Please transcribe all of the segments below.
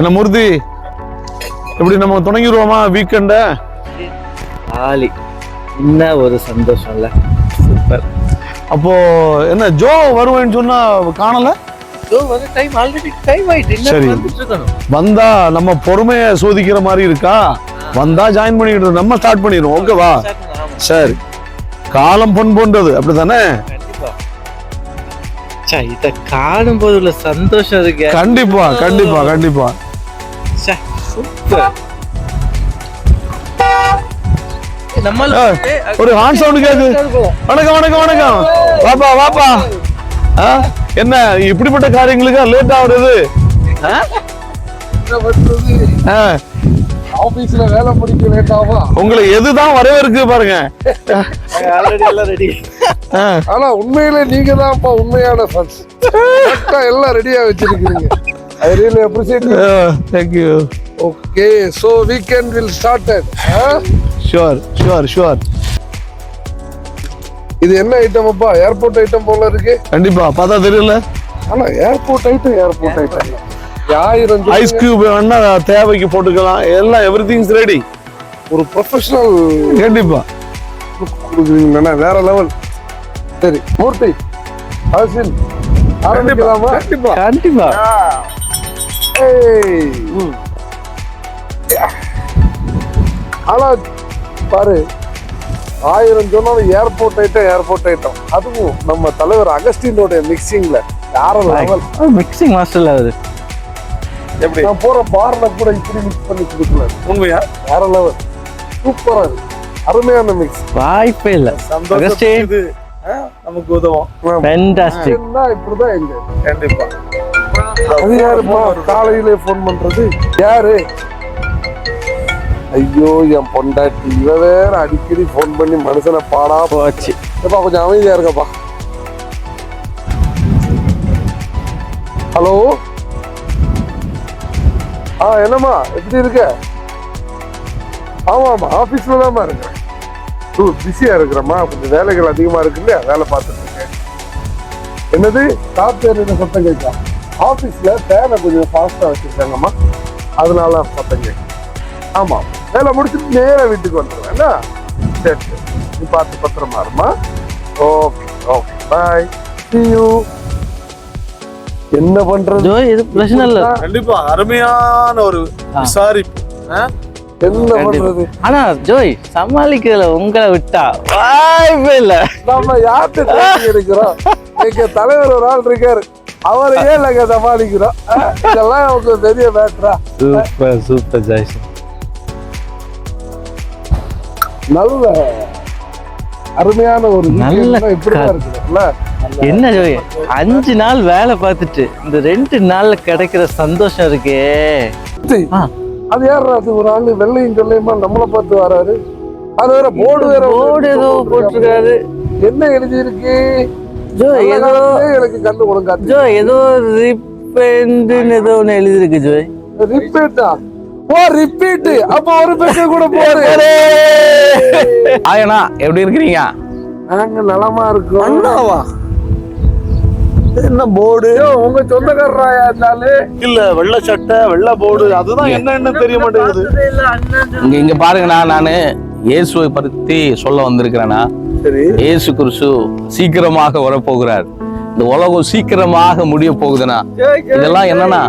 என்ன மூர்த்தி, இப்படி நம்ம தொடங்கிடுவோமா வீக்கெண்ட? ஆலி என்ன ஒரு சந்தோஷம் இல்ல. சூப்பர். அப்போ என்ன ஜோ வருவேன்னு சொன்னா காணல? ஜோ வந்து டைம் ஆல்ரெடி டைம் ஆயிட்டு. சரி, வந்தா நம்ம பொறுமையை சோதிக்கிற மாதிரி இருக்கா? வந்தா ஜாயின் பண்ணிக்கிட்டு நம்ம ஸ்டார்ட் பண்ணிடுவோம். ஓகேவா? சரி, காலம் பொன் போன்றது அப்படித்தானே? இத காணும் போது உள்ள சந்தோஷம் இருக்கு. கண்டிப்பா கண்டிப்பா கண்டிப்பா. ஒரு ஹார்ன் சவுண்ட் கேக்குது. வணக்கம் வணக்கம் வணக்கம். வாப்பா வாப்பா. என்ன இப்படிப்பட்ட காரியங்களுக்கு லேட் ஆகுறது? ஆபீஸ்ல வேலை முடிக்க லேட் ஆகும். உங்களுக்கு எதுதான் வரவேற்கு பாருங்க. ஆனா உண்மையிலே நீங்க தான்ப்பா உண்மையான ஃபன்ஸ். எல்லாம் ரெடியா வச்சிருக்கீங்க. I really appreciate you. Thank you. Okay, so weekend will start. Sure. இது என்ன ஐட்டம் அப்பா? ஏர்போர்ட் ஐட்டம் போல இருக்கு. கண்டிப்பா பார்த்தா தெரியல. ஆனா ஏர்போர்ட் ஐட்டம். ஐஸ் கியூப் வேணா தேவைக்கு போட்டுக்கலாம். எல்லாம் எவ்ரிதிங்ஸ் ரெடி. ஒரு ப்ரொஃபஷனல் கண்டிப்பா கொடுக்குறீங்களா? வேற லெவல். சரி மூர்த்தி, ஹாசின் ஆரம்பிக்கலாமா? கண்டிப்பா. ஆனா பாரு, 1000 சொன்னாலும் ஏர்போர்ட் ஐட்டம். அதுவும் நம்ம தலைவர் அகஸ்டினோட மிக்சிங்ல வேற லெவல். மிக்சிங் மாஸ்டர்ல அவரு. எப்படி நான் போற பார்ல கூட இப்படி மிக்ஸ் பண்ணி கொடுக்கல. உண்மையா? வேற லெவல். சூப்பரா இருக்கு. அருமையான மிக்ஸ். வாய்ப்பே இல்ல. சந்தோஷம். நமக்கு உதவும். ஃபேண்டாஸ்டிக். இப்படிதான் எங்க கண்டிப்பா. அது யாருப்பா காலையிலே போன் பண்றது? யாரு? ஐயோ என் பொண்டாட்டி. இவ வேற அடிக்கடி போன் பண்ணி மனுஷனை பாடா போச்சு. கொஞ்சம் அமைதியா இருக்கப்பா. ஹலோ, என்னம்மா எப்படி இருக்க? ஆமா ஆபீஸ்ல தான் இருக்கிறேன். பிஸியா இருக்கிறேம்மா. கொஞ்சம் வேலைகள் அதிகமா இருக்கு இல்லையா, வேலை பார்த்துட்டு இருக்கேன். என்னது சாப்பிட்டு சத்தம் கேட்கா? ஆபீஸ்ல ஃபேனை கொஞ்சம் ஃபாஸ்டா வச்சிருக்காங்கம்மா, அதனால சத்தம் கேட்கும். ஆமா, வேலை முடிச்சுட்டு நேரா வீட்டுக்கு வந்துடுவேன். சரி, நீ பார்த்து பத்திரமா இருமா. Okay bye, see you. என்ன பண்றது? இது பிரச்சனை இல்ல. கண்டிப்பா அருமையான ஒரு விசாரிப்பு. என்ன பண்றது? ஆனா ஜோய் சமாளிக்கிறதுல உங்களை விட்டா வாய்ப்பே இல்ல. நம்ம யார்கிட்ட இருக்கிறோம்? எங்க தலைவர் ஒரு ஆள் இருக்காரு, அவரையே நாங்க சமாளிக்கிறோம். இதெல்லாம் அவங்க பெரிய மேட்டரா? Super Joyce. நல்ல அருமையான ஒரு நல்ல இப்படிதான் இருக்குல்ல. என்ன ஜோய் 5 நாள் வேலை பார்த்துட்டு இந்த 2 நாள்ல கிடைக்கிற சந்தோஷம் இருக்கே. அது யாரு? அது ஒரு ஆளு வெள்ளையும் சொல்லையுமா நம்மளை பார்த்து வராரு. அது வேற போர்டு ஏதோ போட்டிருக்காரு. என்ன எழுதி இருக்கு? ஜோய் ஏதோ எனக்கு கண்டு ஒழுங்கா ஏதோ ரிப்பேண்ட் ஏதோ ஒண்ணு எழுதி இருக்கு. ஜோய் ரிப்பீட்டா? ரிப்பீட். அப்ப ஒரு பேச கூட போறே. ஆயனா எப்படி இருக்கிறீங்க? நாங்க நலமா இருக்கோம். அண்ணாவா? என்ன போர்டு? உங்க சொந்தக்காரராயா இருந்தாலும் இல்ல, வெள்ளை சட்டை வெள்ளை போர்டு, அதுதான் என்ன தெரிய மாட்டேங்குது. இங்க பாருங்கண்ணா, நானு இயேசுவை பத்தி சொல்ல வந்திருக்கிறேன்னா, இயேசு கிறிஸ்து சீக்கிரமாக வரப்போகிறார். இந்த உலகம் சீக்கிரமாக முடிய போகுதுன்னா இதெல்லாம் என்னன்னா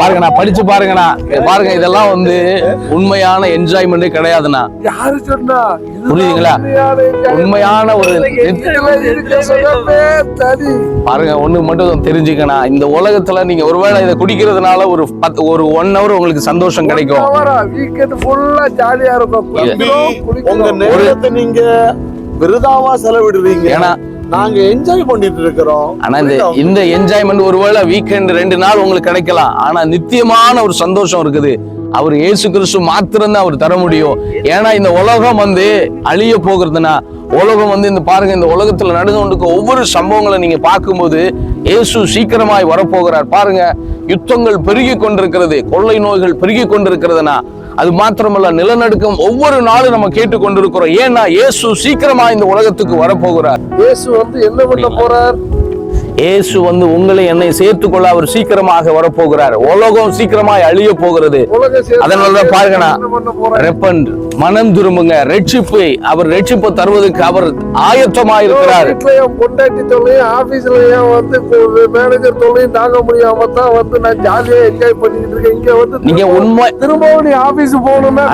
பாருங்கண்ணா, படிச்சு பாருங்கண்ணா. பாருங்க, இதெல்லாம் வந்து உண்மையான என்ஜாய்மெண்டே கிடையாதுண்ணா. யாரு சொன்னா? புரியுதுங்களா? உண்மையான ஒரு பாருங்க, ஒண்ணு மட்டும் தெரிஞ்சுக்கணும். இந்த உலகத்துல நீங்க ஒருவேளை இதை குடிக்கிறதுனால ஒரு 1 hour உங்களுக்கு சந்தோஷம் கிடைக்கும். உங்க நேரத்தை நீங்க விருதாவா செலவிடுவீங்க. ஏன்னா நாங்க என்ஜாய் பண்ணிட்டு இருக்கிறோம். ஆனா இந்த என்ஜாய்மெண்ட் ஒருவேளை வீக்கெண்ட் 2 நாள் உங்களுக்கு கிடைக்கலாம். ஆனா நித்தியமான ஒரு சந்தோஷம் இருக்குது. அவர் இயேசு கிறிஸ்து மாத்திரம்தான் அவர் தர முடியும். ஏன்னா இந்த உலகம் வந்து அழிய போகிறதுனா, உலகம் வந்து இந்த பாருங்க, இந்த உலகத்துல நடந்து கொண்டிருக்க ஒவ்வொரு சம்பவங்களை நீங்க பார்க்கும்போது இயேசு சீக்கிரமாய் வரப்போகிறார். பாருங்க, யுத்தங்கள் பெருகி கொண்டிருக்கிறது, கொள்ளை நோய்கள் பெருகி கொண்டிருக்கிறதுனா அது மாத்திரமல்ல, நிலநடுக்கம் ஒவ்வொரு நாளும் நம்ம கேட்டுக்கொண்டிருக்கிறோம். ஏன்னா இயேசு சீக்கிரமா இந்த உலகத்துக்கு வரப்போகிறார். இயேசு என்ன பண்ண போறார்? இயேசு உங்களை என்னை சேர்த்துக்கொள்ள அவர் சீக்கிரமாக வரப்போகிறார். உலகம் சீக்கிரமாய் அழிய போகிறது. அதனாலதான் பாருங்கண்ணா, ரெப்பண்ட், மனம் திரும்புங்க, ரட்சிப்பை அவர் ரட்சிப்பு தருவதற்கு அவர் ஆயத்தமாயிருக்கிறார். பொண்டாட்டி தொல்லையும் ஆபீஸ்லயும் மேனேஜர் தொல்லையும் தாங்க முடியாம தான் நான் ஜாலியா என்ஜாய் பண்ணிட்டு இருக்கேன். இங்க நீங்க உண்மை திரும்பவும் நீ ஆபீஸ் போகணும்னா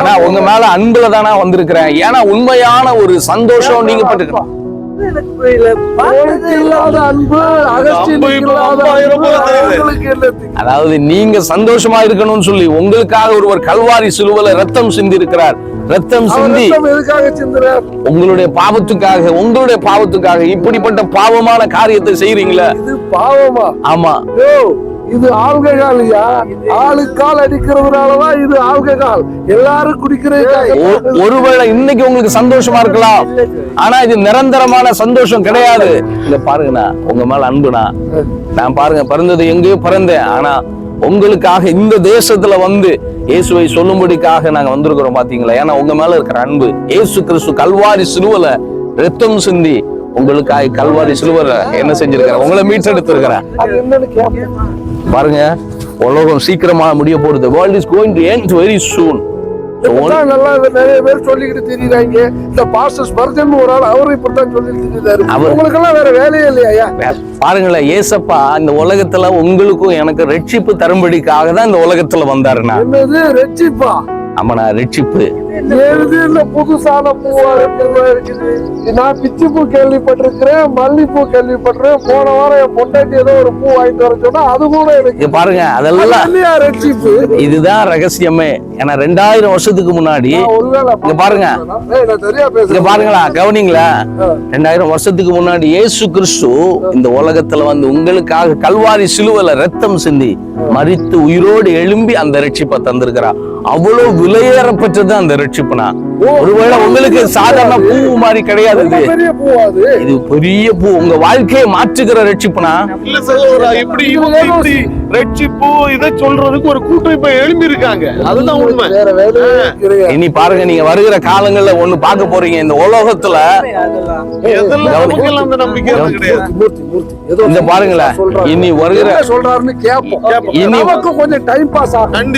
ஆனா உங்க மேல அன்புல தானா வந்திருக்கிறேன். ஏன்னா உண்மையான ஒரு சந்தோஷம் நீங்க பட்டுக்கிறோம். அதாவது நீங்க சந்தோஷமா இருக்கணும்னு சொல்லி உங்களுக்காக ஒருவர் கல்வாரி சிலுவையில ரத்தம் சிந்தி இருக்கிறார். ரத்தம் சிந்தி உங்களுடைய பாவத்துக்காக இப்படிப்பட்ட பாவமான காரியத்தை செய்றீங்களா? இது பாவமா? ஆமா. இது ஆல்கஹாலியா? ஆளுக்கால் அடிக்கிறதுனாலதான் இது ஆல்கஹால். எல்லாரும் குடிக்கிறது. ஒருவேளை இன்னைக்கு உங்களுக்கு சந்தோஷமா இருக்கலாம், ஆனா இது நிரந்தரமான சந்தோஷம் கிடையாது. இல்ல பாருங்கண்ணா, உங்க மேல அன்புனா, நான் பாருங்க பிறந்தது எங்கேயோ பிறந்தேன், ஆனா உங்களுக்காக இந்த தேசத்துல இயேசுவை சொல்லும்படிக்காக நாங்க வந்திருக்கிறோம். பாத்தீங்களா? ஏன்னா உங்க மேல இருக்கிற அன்பு. இயேசு கிறிஸ்து கல்வாரி சிலுவையில ரத்தம் சிந்தி உங்களுக்காக கல்வாரி சிலுவையில என்ன செஞ்சிருக்கிற? உங்களை மீட்டெடுத்திருக்கிறேன். பாருங்க, உலகம் சீக்கிரமா முடிய போறது. The world is going to end very soon. நிறைய பேர் சொல்லிக்கிட்டு தெரியுறாங்க. இந்த பாஸ்டர் ஸ்பர்ஜன் ஒரு ஆள், அவரும் இப்படித்தான் சொல்லிட்டு தெரியுறாரு. உங்களுக்கு எல்லாம் வேற வேலையே இல்லையா? பாருங்களேன், ஏசப்பா இந்த உலகத்துல உங்களுக்கும் எனக்கு ரட்சிப்பு தரும்படிக்காக தான் இந்த உலகத்துல வந்தாருன்னா. என்னது ரட்சிப்பா? ஆமாண்ணா, ரட்சிப்பு. புதுசான பூவா இருக்குது. நான் பிச்சு பூ கேள்விப்பட்டிருக்கிறேன், மல்லிப்பூ கேள்விப்பட்டிருக்கேன். போன வாரம் என் பொண்டாட்டி ஏதோ ஒரு பூ வாங்கிட்டு வர சொன்னா அது கூட எனக்கு பாருங்க, அதெல்லாம் ரட்சிப்பு. இதுதான் ரகசியமே. ஏன்னா 2000 வருஷத்துக்கு முன்னாடி இங்க பாருங்க, இங்க பாருங்களா, கவனிங்களா, 2000 வருஷத்துக்கு முன்னாடி இயேசு கிறிஸ்து இந்த உலகத்துல உங்களுக்காக கல்வாரி சிலுவையில ரத்தம் சிந்தி மரித்து உயிரோடு எழும்பி அந்த ரட்சிப்பை தந்திருக்கிறார். அவ்வளவு விலையேறப்பட்டது அந்த ரட்சிப்புனா. ஒருவேளை உங்களுக்கு சாதாரண பூ மாதிரி கிடையாது, இது பெரிய பூ. உங்க வாழ்க்கையை மாற்றுகிற ரட்சிப்புனா. இல்ல சகோதரா, இப்படி ரட்சிப்பு இதை சொல்றதுக்கு ஒரு கூட்டம் இப்ப எழும்பி இருக்காங்க. அதுதான் உண்மை. இனி பாருங்க, நீங்க வருகிற காலங்கள்ல ஒண்ணு பார்க்க போறீங்க. இந்த உலகத்துல இந்த பாருங்களேன், இனி வருகிற சொல்றாருன்னு கேட்போம். இனி கொஞ்சம் டைம் பாஸ் ஆகும்.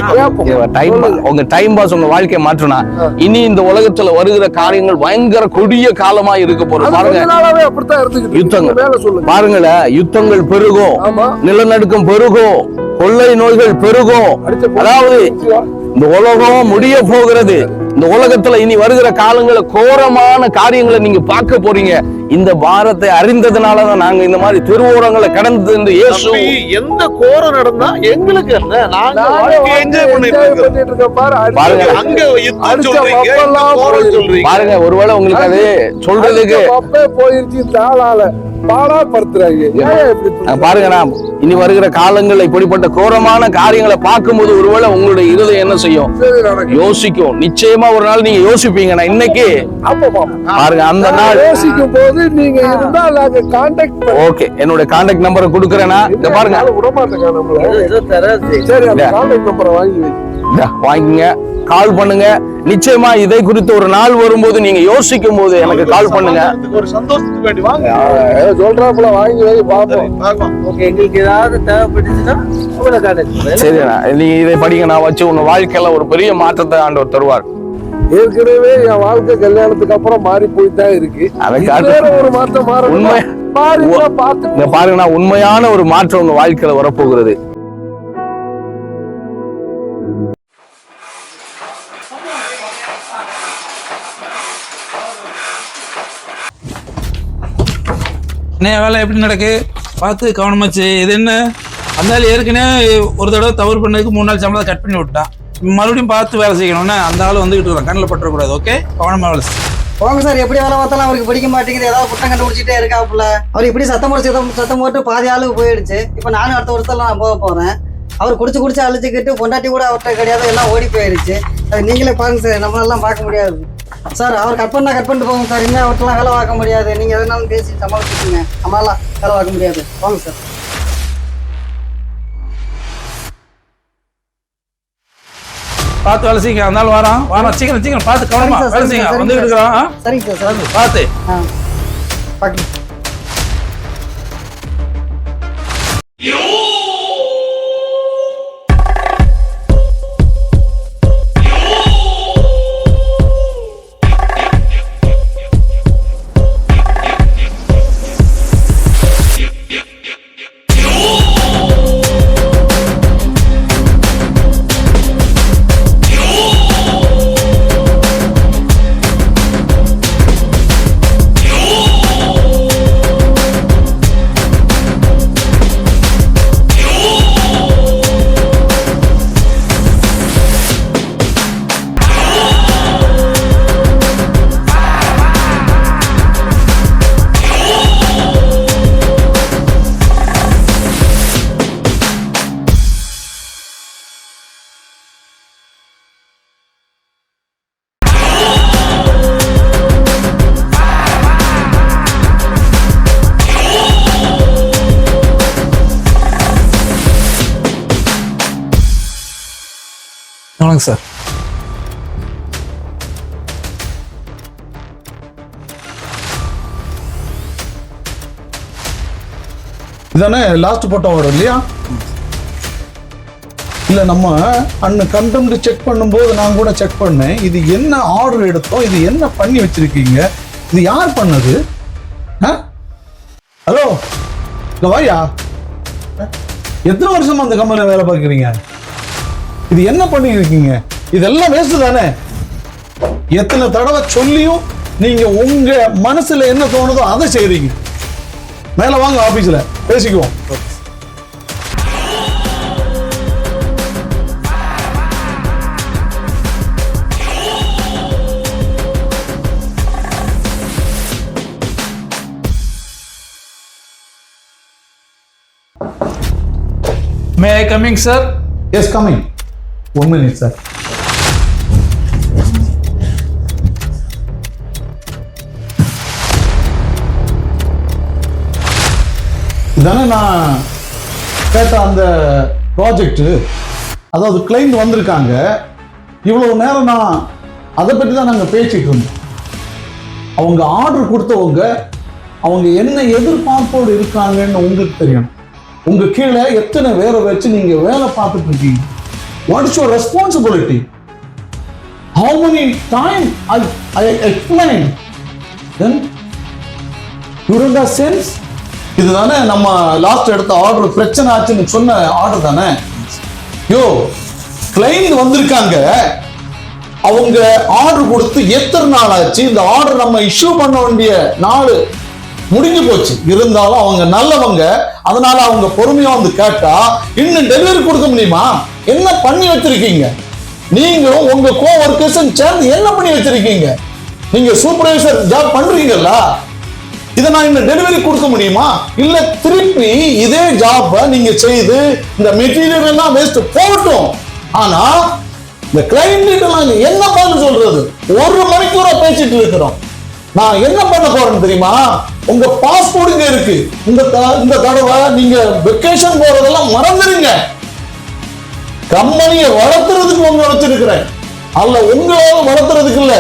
உங்க டைம் பாஸ் உங்க வாழ்க்கையை மாற்றுனா, இனி இந்த உலகத்துல வருகிற காரியங்கள் பயங்கர கொடிய காலமா இருக்க போறது. பாருங்க, யுத்தங்கள் பாருங்களேன், யுத்தங்கள் பெருகும், நிலநடுக்கம் பெருகும், கொள்ளை நோய்கள் பெருகும். அதாவது இந்த உலகம் முடிய போகிறது. இந்த உலகத்துல இனி வருகிற காலங்கள கோரமான காரியங்களை நீங்க பார்க்க போறீங்க. இந்த பாரத்தை அறிந்ததுனாலதான் நாங்க இந்த மாதிரி திருவோரங்களை கடந்து இந்த இயேசு எந்த கோரம் நடந்தா எங்களுக்கு என்ன, நாங்க என்ஜாய் பண்ணிட்டு இருக்கோம். பாருங்க, அங்க பாருங்க, ஒருவேளை உங்களுக்கு அது சொல்றதுக்கு போயிருச்சு. தாளால பாருங்க, இனி வருகிற காலங்கள்ல இப்படிப்பட்ட கோரமான காரியங்களை பார்க்கும்போது ஒருவேளை உங்களுடைய இருதயம் என்ன செய்யும்? யோசிக்கும். நிச்சயமா ஒரு நாள் நீங்க யோசிப்பீங்க. நான் இன்னைக்கு பாருங்க, அந்த நாள் யோசிக்கும் போது நீங்க இருந்தால் கான்டாக்ட். ஓகே, என்னோட கான்டாக்ட் நம்பரை கொடுக்குறேன்னா இத பாருங்க, வாங்கிங்க, கால் பண்ணுங்க. நிச்சயமா இதை குறித்து ஒரு நாள் வரும்போது நீங்க யோசிக்கும் போது எனக்கு கால் பண்ணுங்க. ஒரு சந்தோஷத்துக்கு வேண்டி வாங்க சொல்றாப்புல வாங்கி வை பாப்போம். எங்களுக்கு ஏதாவது தேவைப்பட்டுச்சுன்னா சரிண்ணா, நீங்க இதை படிங்க. நான் வச்சு உங்க வாழ்க்கையில ஒரு பெரிய மாற்றத்தை ஆண்டவர் தருவார். ஏற்கனவே என் வாழ்க்கை கல்யாணத்துக்கு அப்புறம் மாறி போய்தான் இருக்கு. ஒரு மாற்றம் உண்மை பாருங்கன்னா, உண்மையான ஒரு மாற்றம் உங்க வாழ்க்கையில வரப்போகிறது. என்ன வேலை எப்படி நடக்கு பார்த்து கவனமாச்சு. இது என்ன அந்த ஏற்கனவே ஒரு தடவை தவறு பண்ணதுக்கு 3 நாள் சம்பளத்தை கட் பண்ணி விட்டான். மறுபடியும் பார்த்து வேலை செய்யணும்னா அந்த ஆள் வந்துகிட்டு இருக்கான். கண்ணில் பற்றக்கூடாது. ஓகே, கவனமா வேலை போங்க சார். எப்படி வேலை பார்த்தாலும் அவருக்கு பிடிக்க மாட்டேங்குது. ஏதாவது குற்றம் கண்டுபிடிச்சிட்டே இருக்காப்புல. அவர் இப்படி சத்தம் போட்டு பாதி ஆளுக்கு போயிடுச்சு. இப்போ நானும் அடுத்த வருஷத்துல நான் போக போறேன். அவர் குடிச்சு அழிச்சுக்கிட்டு பொண்டாட்டி கூட அவர்கிட்ட கிடையாது, எல்லாம் ஓடி போயிடுச்சு. அது நீங்களே பாருங்க சார், நம்மளாலாம் பார்க்க முடியாது சார். அவர் கட் பண்ணிட்டு போங்க சார். இனிமேல் அவர்கிட்டலாம் வேலை பார்க்க முடியாது. நீங்கள் எதனாலும் பேசி சமாளிச்சுக்கோங்க. நம்மளாலாம் வேலை பார்க்க முடியாது. போங்க சார். பார்த்து வேலை செய்யுங்க. அதனால வாரம் சீக்கிரம் சீக்கிரம் பார்த்து கவனமா சரிங்க சார், வேலை செய்யுங்க. சரிங்க வந்து சார். இருக்கிறோம். சரிங்க சார் சரிங்க பார்த்து ஆ பார்க்கலாம். வணக்கம் சார். இதானே லாஸ்ட் போட்டோ வரும் இல்லையா? இல்ல நம்ம அன்ன கண்டெம்ட் செக் பண்ணும்போது நான் கூட செக் பண்ணேன். இது என்ன ஆர்டர் எடுத்தோம், இது என்ன பண்ணி வச்சிருக்கீங்க, இது யார் பண்ணது? ஹலோ இங்க வாயா. எத்தனை வருஷமா அந்த கம்பெனில வேலை பார்க்குறீங்க? இது என்ன பண்ணிருக்கீங்க? இதெல்லாம் வேஸ்ட் தானே. எத்தனை தடவை சொல்லியும் நீங்க உங்க மனசுல என்ன தோணுதோ அதை செய்றீங்க. மேல வாங்க, ஆபீஸ்ல பேசிக்குவோம். May I coming sir? Yes coming. 1 minute sir. இதானே நான் கேட்ட அந்த ப்ராஜெக்ட், அதாவது கிளைண்ட் வந்திருக்காங்க. இவ்வளவு நேரம் நான் அதை பற்றி தான் நாங்கள் பேசிட்டு இருந்தோம். அவங்க ஆர்டர் கொடுத்தவங்க அவங்க என்ன எதிர்பார்ப்போடு இருக்காங்கன்னு உங்களுக்கு தெரியணும். உங்க கீழே எத்தனை பேரை வச்சு நீங்க வேலை பார்த்துட்டு இருக்கீங்க? What is your responsibility? How many times I explained? Then you don't have sense? இதுதானே நம்ம லாஸ்ட் எடுத்த ஆர்டர் பிரச்சனை ஆச்சுன்னு சொன்ன ஆர்டர் தானே? யோ, கிளைண்ட் வந்திருக்காங்க. அவங்க ஆர்டர் கொடுத்து எத்தனை நாள் ஆச்சு? இந்த ஆர்டர் நம்ம இஷ்யூ பண்ண வேண்டிய நாள் முடிஞ்சு போச்சு. இருந்தாலும் அவங்க நல்லவங்க, அதனால அவங்க பொறுமையா வந்து கேட்டா இன்னும் டெலிவரி கொடுக்க முடியுமா? என்ன பண்ணி வச்சிருக்கீங்க? நீங்களும் உங்க கோவர்க்கர்ஸும் சேர்ந்து என்ன பண்ணி வச்சிருக்கீங்க? நீங்க சூப்பர்வைசர் ஜாப் பண்றீங்கல்ல, இதை நான் இன்னும் டெலிவரி கொடுக்க முடியுமா? இல்ல திருப்பி இதே ஜாப்பை நீங்க செய்து இந்த மெட்டீரியல் எல்லாம் வேஸ்ட் போகட்டும். ஆனா இந்த கிளைண்ட் நாங்க என்ன பதில் சொல்றது? 1 மணிக்கூட பேசிட்டு இருக்கிறோம். நான் என்ன பண்ண போறேன்னு தெரியுமா? உங்க பாஸ்போர்ட் இங்க இருக்கு. இந்த தடவை நீங்க வெக்கேஷன் போறதெல்லாம் மறந்துடுங்க. கம்பெனியை வளர்த்துறதுக்கு உங்க வச்சிருக்கிறேன், அல்ல உங்களால வளர்த்துறதுக்கு இல்ல.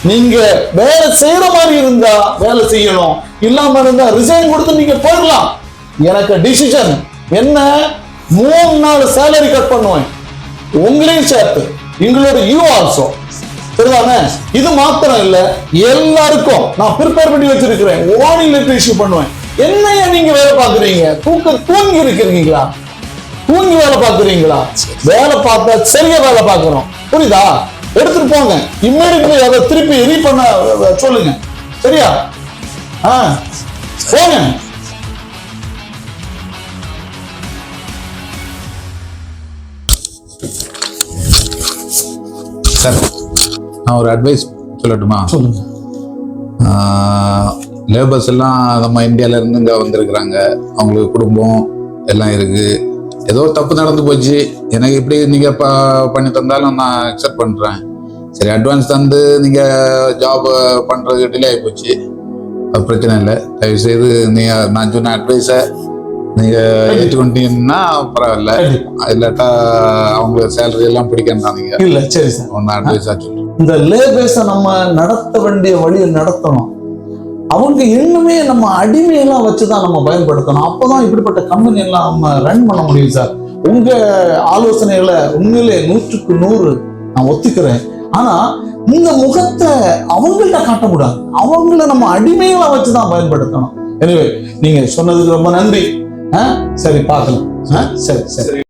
நீங்க வேலை செய்யற மாதிரி இருந்தா வேலை செய்யணும், இல்லாம இருந்தா ரிசைன் கொடுத்து நீங்க போயிடலாம். எனக்கு டிசிஷன் என்ன? 3 நாள் சேலரி கட் பண்ணுவேன், உங்களையும் சேர்த்து, எங்களோட யூ ஆல்சோ. சரிதானே? இது மாத்திரம் இல்ல, எல்லாருக்கும் நான் ப்ரிப்பேர் பண்ணி வச்சிருக்கிறேன். வார்னிங் லெட்டர் இஷ்யூ பண்ணுவேன். என்னையா நீங்க வேலை பார்க்குறீங்க? தூங்கி இருக்கிறீங்களா? தூங்கி வேலை பார்க்குறீங்களா? வேலை பார்த்தா சரியா வேலை பார்க்கிறோம், புரியுதா? எடுத்துட்டு போங்க, இம்மீடியட்லி அதை திருப்பி ரீ பண்ண சொல்லுங்க. சரியா? போங்க. சார், நான் ஒரு அட்வைஸ் சொல்லட்டுமா? சொல்லுங்க. லேபர்ஸ் எல்லாம் நம்ம இந்தியால இருந்து இங்க வந்திருக்கிறாங்க. அவங்களுக்கு குடும்பம் எல்லாம் இருக்கு. ஏதோ தப்பு நடந்து போச்சு, எனக்கு இப்படி நீங்க பண்ணி தந்தாலும் நான் அக்செப்ட் பண்றேன். சரி, அட்வான்ஸ் தந்து நீங்க ஜாப் பண்றது டிலே ஆகி போச்சு, அது பிரச்சனை இல்லை. தயவு செய்து நீங்க நான் சொன்ன அட்வைஸை நீங்க ஏற்றுட்டு வந்துட்டீங்கன்னா பரவாயில்ல, இல்லாட்டா அவங்க சேலரி எல்லாம் பிடிக்கணும். இல்ல சரி சார், ஒன்னு அட்வைஸா சொல்லுங்க. இந்த லேபர்ஸை நம்ம நடத்த வேண்டிய வழியை நடத்தணும். அவங்க இன்னுமே நம்ம அடிமையெல்லாம் வச்சுதான் நம்ம பயன்படுத்தணும். அப்பதான் இப்படிப்பட்ட கம்பெனி எல்லாம் நம்ம ரன் பண்ண முடியும் சார். உங்க ஆலோசனைகளை உண்மையிலே 100க்கு 100 நான் ஒத்துக்கிறேன். ஆனா இந்த முகத்தை அவங்கள்ட்ட காட்ட கூடாது. அவங்கள நம்ம அடிமையெல்லாம் வச்சுதான் பயன்படுத்தணும். எனவே நீங்க சொன்னதுக்கு ரொம்ப நன்றி. சரி பார்க்கலாம். சரி சரி.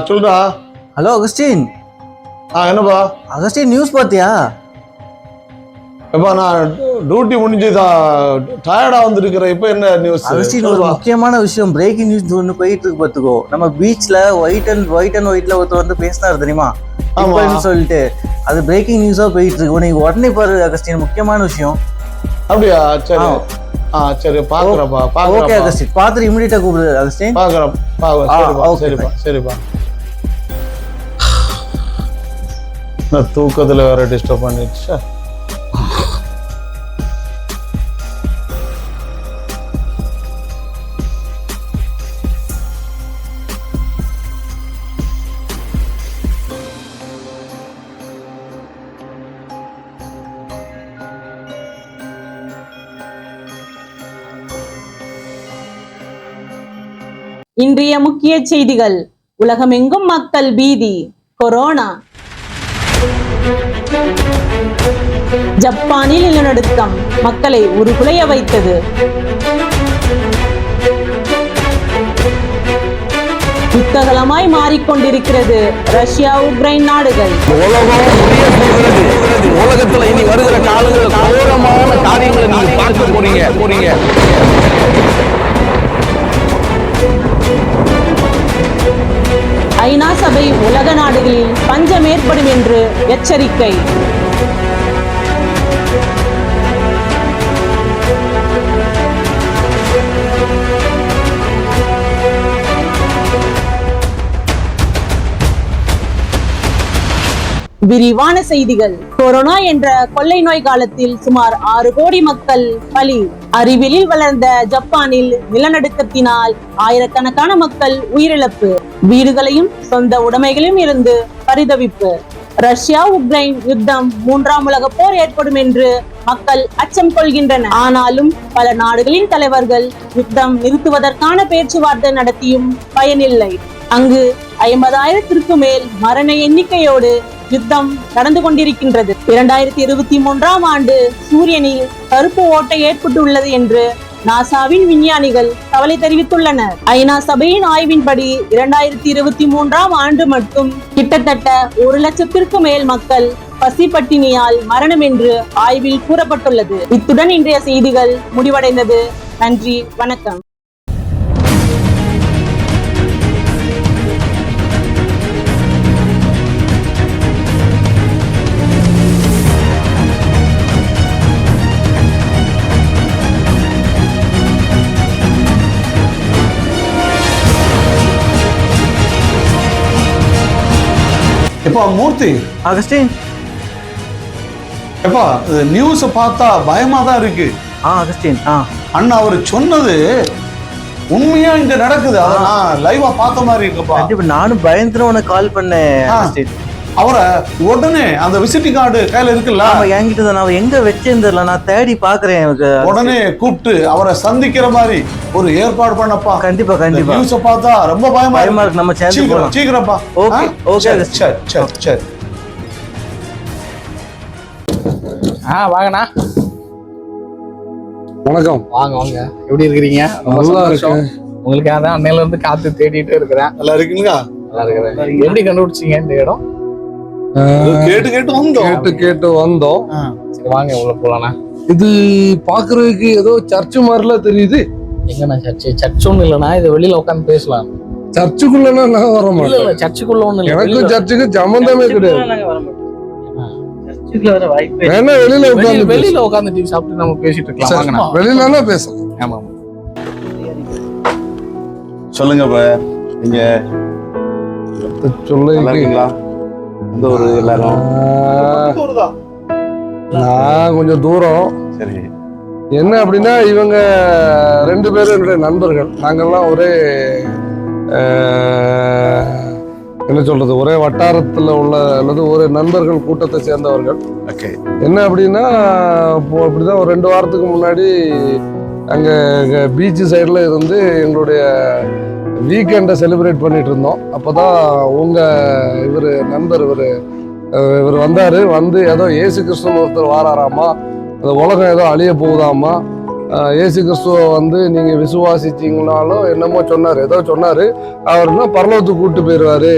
சொல்றா. Hello Augustine. என்னப்பா அகஸ்டின் நியூஸ் பார்த்தியா? எப்பா நான் டியூட்டி முடிஞ்சுதான் டயர்டா வந்துருக்கிறேன். இப்போ என்ன நியூஸ்? அகஸ்டின் ஒரு முக்கியமான விஷயம், பிரேக்கிங் நியூஸ் ஒன்று போயிட்டு இருக்கு பார்த்துக்கோ. நம்ம பீச்ல ஒயிட் அண்ட் ஒயிட்ல ஒருத்தர் வந்து பேசினாரு தெரியுமா சொல்லிட்டு. அது பிரேக்கிங் நியூஸா போயிட்டு இருக்கு. நீங்க உடனே பாரு அகஸ்டின், முக்கியமான விஷயம். அப்படியா? சரி சரி பாக்குறப்பா. ஓகே அகஸ்டின், பாத்துட்டு இமிடியேட்டா கூப்பிடு அகஸ்டின். பாக்குறேன். சரிப்பா சரிப்பா. நான் தூக்கத்துல வேற டிஸ்டர்ப் பண்ணிடுச்சு. இன்றைய முக்கிய செய்திகள். உலகமெங்கும் மக்கள் பீதி. கொரோனா. ஜப்பானில் நிலநடுக்கம் மக்களை உருகுலைய வைத்தது. யுத்தகலமாய் மாறிக்கொண்டிருக்கிறது ரஷ்யா உக்ரைன் நாடுகள். உலகத்துல இனி வருகிற காலங்களில் கோரமான காரியங்களை நீங்க பார்க்க போறீங்க. ஐநா சபை உலக நாடுகளில் பஞ்சம் ஏற்படும் என்று எச்சரிக்கை. விரிவான செய்திகள். கொரோனா என்ற கொள்ளை நோய் காலத்தில் சுமார் 6 கோடி மக்கள் பலி. அறிவியலில் வளர்ந்த ஜப்பானில் நிலநடுக்கத்தினால் ஆயிரக்கணக்கான மக்கள் உயிரிழப்பு. வீடுகளையும் சொந்த உடைமைகளையும் இருந்து பரிதவிப்பு. ரஷ்யா உக்ரைன் யுத்தம் 3ஆம் உலக போர் ஏற்படும் என்று மக்கள் அச்சம் கொள்கின்றனர். ஆனாலும் பல நாடுகளின் தலைவர்கள் யுத்தம் நிறுத்துவதற்கான பேச்சுவார்த்தை நடத்தியும் பயனில்லை. அங்கு 50,000க்கு மேல் மரண எண்ணிக்கையோடு யுத்தம் நடந்து கொண்டிருக்கின்றது. 2023ஆம் ஆண்டு சூரியனில் கருப்பு ஓட்டை ஏற்பட்டுள்ளது என்று நாசாவின் விஞ்ஞானிகள் கவலை தெரிவித்துள்ளனர். ஐநா சபையின் ஆய்வின்படி 2023ஆம் ஆண்டு மட்டும் கிட்டத்தட்ட 1 லட்சத்திற்கு மேல் மக்கள் பசி பட்டினியால் மரணம் என்று ஆய்வில் கூறப்பட்டுள்ளது. இத்துடன் இன்றைய செய்திகள் முடிவடைந்தது. நன்றி, வணக்கம். எப்பா மூர்த்தி. அகஸ்டின். எப்பா நியூஸ் பார்த்தா பயமா தான் இருக்கு. அகஸ்டின், அண்ணா அவர் சொன்னது உண்மையா இங்க நடக்குது. அத நான் லைவா பார்த்த மாதிரி இருக்குப்பா. கண்டிப்பா நானும் பயந்துட்டு உனக்கு கால் பண்ணேன் அகஸ்டின். அவரை உடனே அந்த விசிட்டிங் கார்டு கையில இருக்குல்ல, என்கிட்ட தான். நான் எங்க வச்சிருந்தல, நான் தேடி பாக்குறேன். உடனே கூப்பிட்டு அவரை சந்திக்கிற மாதிரி ஒரு ஏற்பாடு பண்ணப்பா. கண்டிப்பா கண்டிப்பா. நியூஸ் பார்த்தா ரொம்ப பயமா இருக்கு. நம்ம சேர்ந்து போலாம். சீக்கிரம்ப்பா. Okay okay. சரி சரி. வாங்கண்ணா. வணக்கம். வாங்க வாங்க. எப்படி இருக்கிறீங்க? நல்லா இருக்கேன். உங்களுக்கு அதான் அன்னையில இருந்து காத்து தேடிட்டு இருக்கிறேன். நல்லா இருக்குங்களா? நல்லா இருக்கிறேன். எப்படி கண்டுபிடிச்சீங்க இந்த இடம்? கேட்டு வந்தோம். சரி வாங்க உள்ள போலாண்ணா. இது பாக்குறதுக்கு ஏதோ சர்ச் மாதிரிலாம் தெரியுது. எங்கண்ணா சர்ச்சு? சர்ச் ஒன்றும் இல்லைண்ணா, இது வெளியில உட்காந்து பேசலாம். சர்ச்சுக்குள்ளனா நான் வர இல்ல இல்ல மாட்டேன். சர்ச்சுக்குள்ள ஒண்ணு இல்ல. எனக்கும் சர்ச்சுக்கு சம்பந்தமே கிடையாது. நாங்க வர மாட்டோம். சர்ச்சுக்குள்ள வர வாய்ப்பே இல்லை. வேணா வெளியில உட்காந்து வெளியில உட்கார்ந்து டீ சாப்பிட்டு நம்ம பேசிட்டு இருக்கலாம். வாங்கண்ணா. வெளியிலனா பேசலாம். ஆமா ஆமா. சொல்லுங்க இப்ப நீங்க சொல்ல நல்லா இருக்கீங்களா? இந்த ஒரு எல்லாரும் நான் கொஞ்சம் தூரம். சரி. என்ன அப்படின்னா இவங்க 2 பேரும் என்னுடைய நண்பர்கள். நாங்கெல்லாம் ஒரே என்ன சொல்றது, ஒரே வட்டாரத்தில் உள்ள அல்லது ஒரு நண்பர்கள் கூட்டத்தை சேர்ந்தவர்கள். ஓகே. என்ன அப்படின்னா இப்போ அப்படிதான் ஒரு 2 வாரத்துக்கு முன்னாடி அங்கே பீச்சு சைடில் இருந்து எங்களுடைய வீக்கெண்டை செலிப்ரேட் பண்ணிட்டு இருந்தோம். அப்போ தான் உங்கள் இவர் நண்பர் இவர் வந்தார். வந்து ஏதோ இயேசு கிறிஸ்துன்னு ஒருத்தர் வாராராமா, அந்த உலகம் ஏதோ அழிய போகுதாமா, இயேசு கிறிஸ்துவை வந்து நீங்கள் விசுவாசிச்சிங்கனாலும் என்னமோ சொன்னார், ஏதோ சொன்னார். அவர்னா பரலோகத்துக்கு கூப்பிட்டு போயிடுவார்,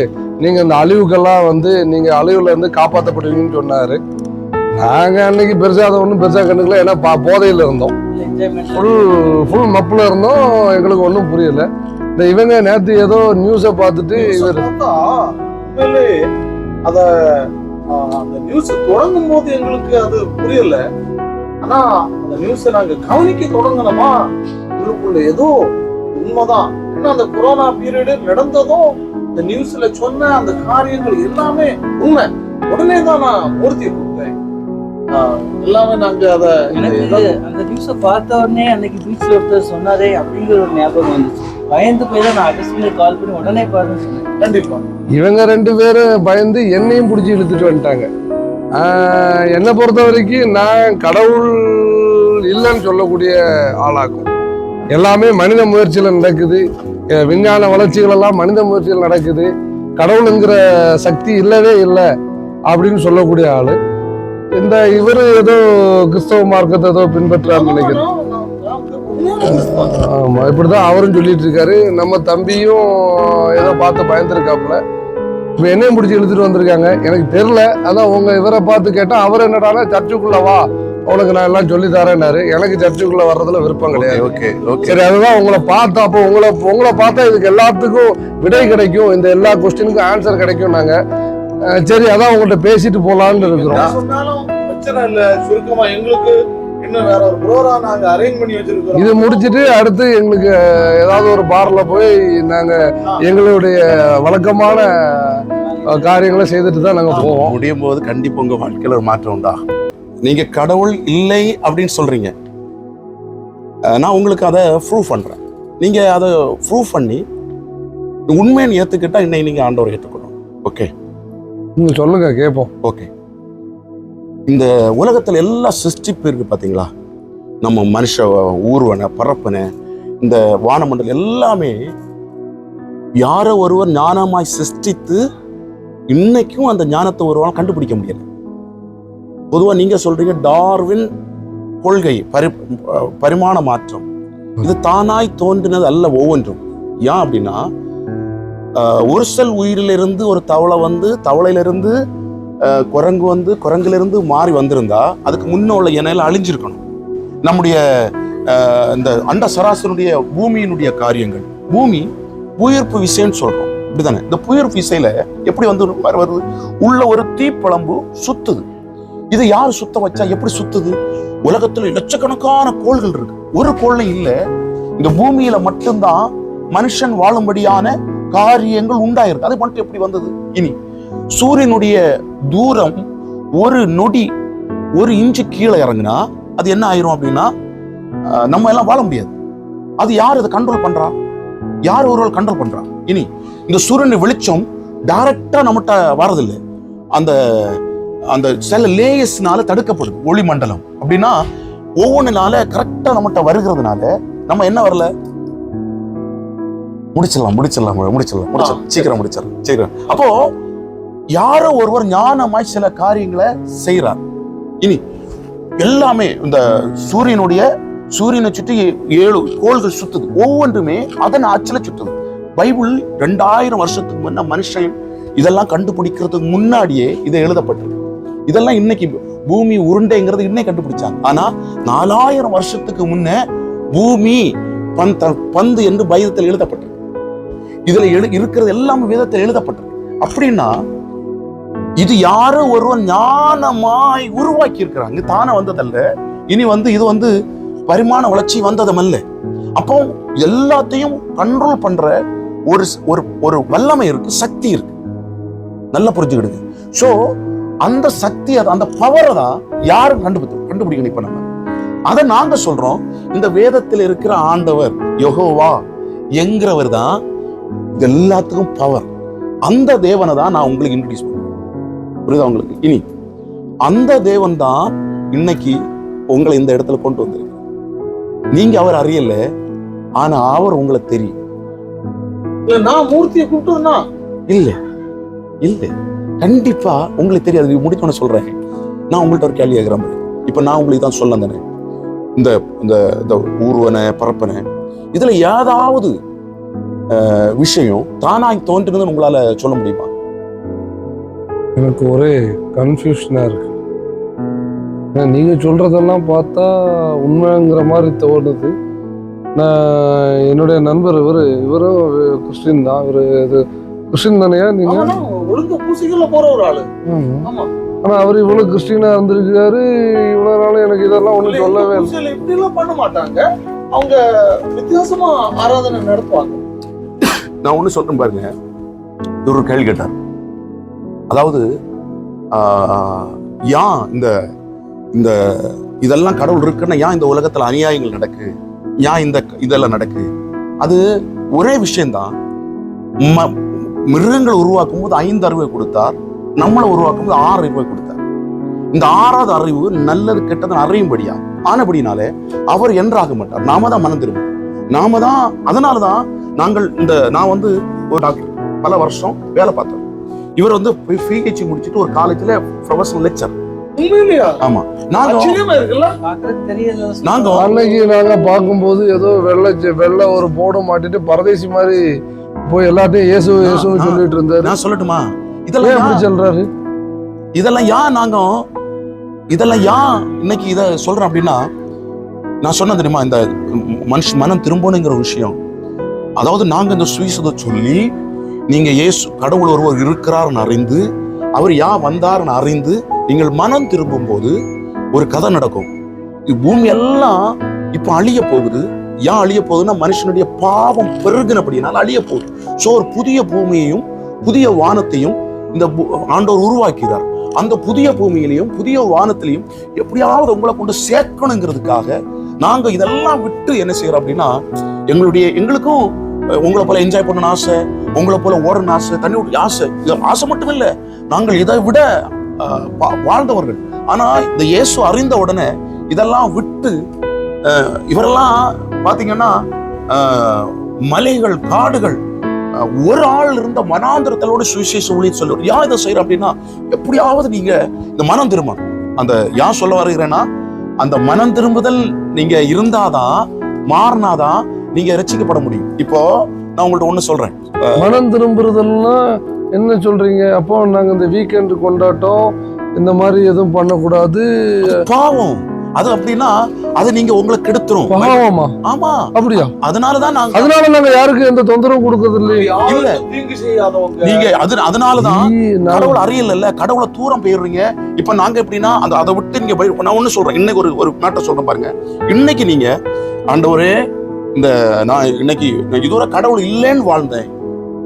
நீங்கள் இந்த அழிவுக்கெல்லாம் வந்து நீங்கள் அழிவுலேருந்து காப்பாற்றப்படுவீங்கன்னு சொன்னார். நாங்கள் அன்னைக்கு பெருசாக அதை ஒன்றும் பெருசாக கண்டுக்கல. ஏன்னா போதையில் இருந்தோம், ஃபுல் மப்பில் இருந்தோம். எங்களுக்கு ஒன்றும் புரியல. இந்த இவங்க நேற்று ஏதோ நியூஸை பார்த்துட்டு இவர் அந்த நியூஸ் தொடங்கும் போது எங்களுக்கு அது புரியல. ஆனா அந்த நியூஸை நாங்க கவனிக்க தொடங்கணுமா, உங்களுக்குள்ள ஏதோ உண்மைதான். ஏன்னா அந்த கொரோனா பீரியடு நடந்ததும் இந்த நியூஸ்ல சொன்ன அந்த காரியங்கள் எல்லாமே உண்மை. உடனே தான் நான் மூர்த்தியை கொடுத்தேன். எல்லாமே நாங்க அதை அந்த நியூஸை பார்த்த உடனே அன்னைக்கு பீச்ல ஒருத்தர் சொன்னாரே அப்படிங்கிற ஒரு ஞாபகம் வந்துச்சு. பயந்து போய் தான் நான் அகஸ்டினுக்கு கால் பண்ணி உடனே பாருன்னு சொன்னேன். கண்டிப்பா இவங்க 2 பேரும் பயந்து என்னையும் பிடிச்சி இழுத்துட்டு வந்துட்டாங்க. என்னை பொறுத்த வரைக்கும் நான் கடவுள் இல்லைன்னு சொல்லக்கூடிய ஆளாக்கும். எல்லாமே மனித முயற்சியில் நடக்குது. விஞ்ஞான வளர்ச்சிகள் எல்லாம் மனித முயற்சியில் நடக்குது. கடவுளுங்கிற சக்தி இல்லவே இல்லை அப்படின்னு சொல்லக்கூடிய ஆளு. இந்த இவர் ஏதோ கிறிஸ்தவ மார்க்கத்தை ஏதோ பின்பற்றான்னு நினைக்கிறேன். ஆமா, இப்படிதான் அவரும் சொல்லிட்டு இருக்காரு. நம்ம தம்பியும் ஏதோ பார்த்து பயந்துருக்காப்புல. இப்ப என்னையும் பிடிச்சி இழுத்துட்டு வந்திருக்காங்க. எனக்கு தெரியல. அதான் உங்க இவரை பார்த்து கேட்டா அவர் என்னடானா சர்ச்சுக்குள்ள வா, உனக்கு நான் எல்லாம் சொல்லி தரேன்னாரு. எனக்கு சர்ச்சுக்குள்ள வர்றதுல விருப்பம் கிடையாது. Okay okay. சரி, அதுதான் உங்களை பார்த்தா, அப்போ உங்களை பார்த்தா இதுக்கு எல்லாத்துக்கும் விடை கிடைக்கும், இந்த எல்லா கொஸ்டினுக்கும் ஆன்சர் கிடைக்கும். நாங்க சரி அதான் உங்கள்கிட்ட பேசிட்டு போலான்னு இருக்கிறோம். சொன்னாலும் பிரச்சனை இல்ல. சுருக்கமா எங்களுக்கு இன்னும் வேற ஒரு ப்ரோகிராம் நாங்க அரேஞ்ச் பண்ணி வச்சிருக்கோம். இது முடிச்சிட்டு அடுத்து எங்களுக்கு ஏதாவது ஒரு பார்ல போய் நாங்க எங்களுடைய வழக்கமான காரியங்களை செய்துட்டு தான் நாங்க போவோம். முடியும் போது கண்டிப்பா உங்க வாழ்க்கையில ஒரு மாற்றம் உண்டா. நீங்க கடவுள் இல்லை அப்படின்னு சொல்றீங்க. நான் உங்களுக்கு அதை ப்ரூவ் பண்றேன். நீங்க அதை ப்ரூவ் பண்ணி உண்மையை ஏத்துக்கிட்டா இன்னைக்கு நீங்க ஆண்டவரை ஏற்றுக்கணும். ஓகே, நீங்க சொல்லுங்க கேட்போம். ஓகே. இந்த உலகத்துல எல்லா சிருஷ்டிப்பு இருக்கு பாத்தீங்களா, நம்ம மனுஷ ஊர்வன பரப்பன இந்த வானமண்டலம் எல்லாமே யாரோ ஒருவர் ஞானமாய் சிருஷ்டித்து இன்னைக்கும் அந்த ஞானத்தை ஒருவரால் கண்டுபிடிக்க முடியல. பொதுவா நீங்க சொல்றீங்க டார்வின் கொள்கை, பரிமாண மாற்றம், இது தானாய் தோன்றினது அல்ல ஒவ்வொன்றும். ஏன் அப்படின்னா ஒரு செல் உயிரிலிருந்து ஒரு தவளை வந்து, தவளையிலிருந்து குரங்கு வந்து, குரங்கிலிருந்து மாறி வந்திருந்தா அதுக்கு முன்ன உள்ள இணையில அழிஞ்சிருக்கணும். நம்முடைய இந்த அண்ட சராசனுடைய பூமியினுடைய காரியங்கள், பூமி புயர்ப்பு விசைன்னு சொல்றோம், இப்படிதானே? இந்த புயர்ப்பு விசையில எப்படி வந்து வருது, உள்ள ஒரு தீப்பழம்பு சுத்துது. இது யார் சுத்த வச்சா, எப்படி சுத்துது? உலகத்துல லட்சக்கணக்கான கோள்கள் இருக்கு, ஒரு கோள்ல இல்ல. இந்த பூமியில மட்டும்தான் மனுஷன் வாழும்படியான காரியங்கள் உண்டாயிருக்கு. அது மட்டும் எப்படி வந்தது? இனி சூரியனுடைய தூரம் ஒரு நொடி 1 இன்ச்சு கீழே இறங்குனா அது என்ன ஆயிரும் அப்படின்னா நம்ம எல்லாம் வாழ முடியாது. அது யார் இதை கண்ட்ரோல் பண்றா? யார் ஒருவர் கண்ட்ரோல் பண்றா? இனி இந்த சூரியன் வெளிச்சம் டைரக்டா நம்மகிட்ட வரதில்லை, அந்த அந்த சில லேயர்ஸ்னால தடுக்கப்படுது ஒளி மண்டலம். அப்படின்னா ஒவ்வொன்றுனால கரெக்டா நம்மகிட்ட வருகிறதுனால நம்ம என்ன வரல, முடிச்சிடலாம் சீக்கிரம். அப்போ யாரோ ஒருவர் ஞானமாய் சில காரியங்களை செய்யறார். இனி எல்லாமே இந்த சூரியனை சுற்றி 7 கோள்கள் சுத்துது, ஒவ்வொன்றுமே அதன் ஆட்சியில சுத்துது. பைபிள் 2000 வருஷத்துக்கு முன்ன மனுஷன் இதெல்லாம் கண்டுபிடிக்கிறதுக்கு முன்னாடியே இதை எழுதப்பட்டிருக்கு. இதெல்லாம் இன்னைக்கு பூமி உருண்டைங்கிறது இன்னைக்கு கண்டுபிடிச்சாங்க. ஆனா 4000 வருஷத்துக்கு முன்ன பூமி பந்து என்று பைபிளில் எழுதப்பட்டிருக்கு. இதுல இருக்கிறது எல்லாமே வேதத்தில் எழுதப்பட்டிருக்கு. அப்படின்னா இது யாரோ ஒருவன் ஞானமாய் உருவாக்கி இருக்கிறாங்க, தானே வந்ததல்ல. இனி இது பரிமாண வளர்ச்சி வந்ததுமல்ல. அப்போ எல்லாத்தையும் கண்ட்ரோல் பண்ற ஒரு வல்லமை இருக்கு, சக்தி இருக்கு. நல்லா புரிஞ்சுக்கிடுங்க. சோ அந்த சக்தி, அந்த பவரை தான் யாரும் கண்டுபிடிக்கணும். இப்ப நம்ம அதை நாங்க சொல்றோம், இந்த வேதத்தில் இருக்கிற ஆண்டவர் யெகோவா என்கிறவர் தான் இது எல்லாத்துக்கும் பவர். அந்த தேவனை தான் நான் உங்களுக்கு இன்ட்ரோடியூஸ் பண்றேன். புரியுதா உங்களுக்கு? இனி அந்த தேவன் தான் இன்னைக்கு உங்களை இந்த இடத்துல கொண்டு வந்திருக்கு. நீங்க அவர் அறியல, ஆனா அவர் உங்களை தெரியும். நான் மூர்த்தியை கூப்பிட்டதுன்னா இல்ல கண்டிப்பா உங்களுக்கு தெரியாது. முடிச்சோன்னு சொல்றேன். நான் உங்கள்ட்ட ஒரு கேள்வி கேட்கிறேன். இப்ப நான் உங்களுக்கு தான் சொல்ல தானே, இந்த ஊர்வனை பரப்பனை இதுல ஏதாவது விஷயம் தானாய் தோன்றுன்னு உங்களால சொல்ல முடியுமா? எனக்கு ஒரே கன்ஃபியூஷனா இருக்கு. நீங்க சொல்றதெல்லாம் பார்த்தா உண்மைங்கிற மாதிரி தோணுது. நான் என்னுடைய நண்பர் இவரும் கிறிஸ்டின் தான். கிறிஸ்டின் தானையா நீங்க? ஒழுங்கு பூசிக்கல போற ஒரு ஆளு. ஆமா. ஆனா அவர் இவ்வளவு கிறிஸ்டினா இருந்திருக்காரு. இவ்வளவு நாள் எனக்கு இதெல்லாம் ஒண்ணும் சொல்லவே இல்லை. இப்படி எல்லாம் பண்ண மாட்டாங்க. அவங்க வித்தியாசமா ஆராதனை நடத்துவாங்க. நான் ஒண்ணு சொல்றேன் பாருங்க. இவர் ஒரு கேள்வி கேட்டார். அதாவது ஏன் இந்த இதெல்லாம் கடவுள் இருக்குன்னா ஏன் இந்த உலகத்துல அநியாயங்கள் நடக்கு, ஏன் இதெல்லாம் நடக்கு? அது ஒரே விஷயம்தான். மிருகங்களை உருவாக்கும் போது 5 அறிவை கொடுத்தார், நம்மளை உருவாக்கும் போது 6 அறிவை கொடுத்தார். இந்த 6வது அறிவு நல்லது கெட்டதுன்னு அறியும்படியா ஆனபடினாலே அவர் என்றாக மாட்டார். நாம தான் மனம் திரும்பும். நாம தான். அதனாலதான் நான் ஒரு டாக்டர், பல வருஷம் வேலை பார்த்தேன். இவர் பிஹெச்டி முடிச்சுட்டு ஒரு காலேஜ்ல ப்ரொஃபஷனல் லெக்சர். ஆமா. நாங்க பார்க்கும்போது ஏதோ வெள்ளை ஒரு போர்டை மாட்டிட்டு பரதேசி மாதிரி போய் எல்லாத்தையும் இயேசுன்னு சொல்லிட்டு இருந்தாரு. நான் சொல்லட்டுமா? இதெல்லாம் எப்படி சொல்றாரு? இதெல்லாம் ஏன் இன்னைக்கு இத சொல்றேன் அப்படின்னா, நான் சொன்ன தெரியுமா, இந்த மனம் திரும்பணுங்கிற விஷயம். அதாவது நாங்க இந்த சுவிசேஷத்தை சொல்லி நீங்க இயேசு கடவுள் ஒருவர் இருக்கிறார்னு அறிந்து, அவர் வந்தார்னு அறிந்து நீங்கள் மனம் திரும்பும் போது ஒரு கதை நடக்கும். பூமி எல்லாம் இப்ப அழிய போகுது. ஏன் அழிய போகுதுன்னா மனுஷனுடைய பாவம் பெருகினபடினால அழிய போகுது. சோ ஒரு புதிய பூமியையும் புதிய வானத்தையும் இந்த ஆண்டவர் உருவாக்கிறார். அந்த புதிய பூமியிலையும் புதிய வானத்திலையும் எப்படியாவது உங்களை கொண்டு சேர்க்கணுங்கிறதுக்காக நாங்க இதெல்லாம் விட்டு என்ன செய்யறோம் அப்படின்னா, எங்களுக்கும் உங்களை போல என்ஜாய் பண்ணணும் ஆசை, உங்களை போல ஓடணும் ஆசை, தண்ணி விட்டு ஆசை. இது ஆசை மட்டும் இல்லை, நாங்கள் இதை விட வாழ்ந்தவர்கள். ஆனா இந்த இயேசு அறிந்த உடனே இதெல்லாம் விட்டு இவரெல்லாம் பாத்தீங்கன்னா மலைகள் காடுகள் ஒரு ஆள் இருந்த மனாந்திரத்தோட சுவிசேஷ ஊழியம் சொல்லுவார். யா இதை செய்யற அப்படின்னா எப்படியாவது நீங்க இந்த மனம் திரும்பணும். அந்த யார் சொல்ல வருகிறேன்னா, அந்த மனம் திரும்புதல் நீங்க இருந்தாதான், மாறினாதான் நீங்க ரட்சிக்கப்பட முடியும். இப்போ நான் உங்கள்ட்ட ஒண்ணு சொல்றேன். மனம் திரும்புறதெல்லாம் என்ன சொல்றீங்க? அப்போ நாங்க இந்த வீக்கெண்ட் கொண்டாட்டம் இந்த மாதிரி எதுவும் பண்ணக்கூடாது, பாவம் அது அப்படின்னா அது நீங்க உங்களுக்கு கெடுத்துரும். பாவமா? ஆமா. அப்படியா? அதனால நாங்க யாருக்கு எந்த தொந்தரவும் கொடுக்கறது இல்ல. நீங்க அதனாலதான் கடவுள் அறியல, கடவுளை தூரம் போயிடுறீங்க. இப்ப நாங்க எப்படின்னா அதை விட்டு நீங்க நான் ஒண்ணு சொல்றேன். இன்னைக்கு ஒரு மேட்டர் சொல்றேன் பாருங்க. இன்னைக்கு நீங்க ஆண்டவரே நான் இன்னைக்கு இதுவரை கடவுள் இல்லைன்னு வாழ்ந்தேன்,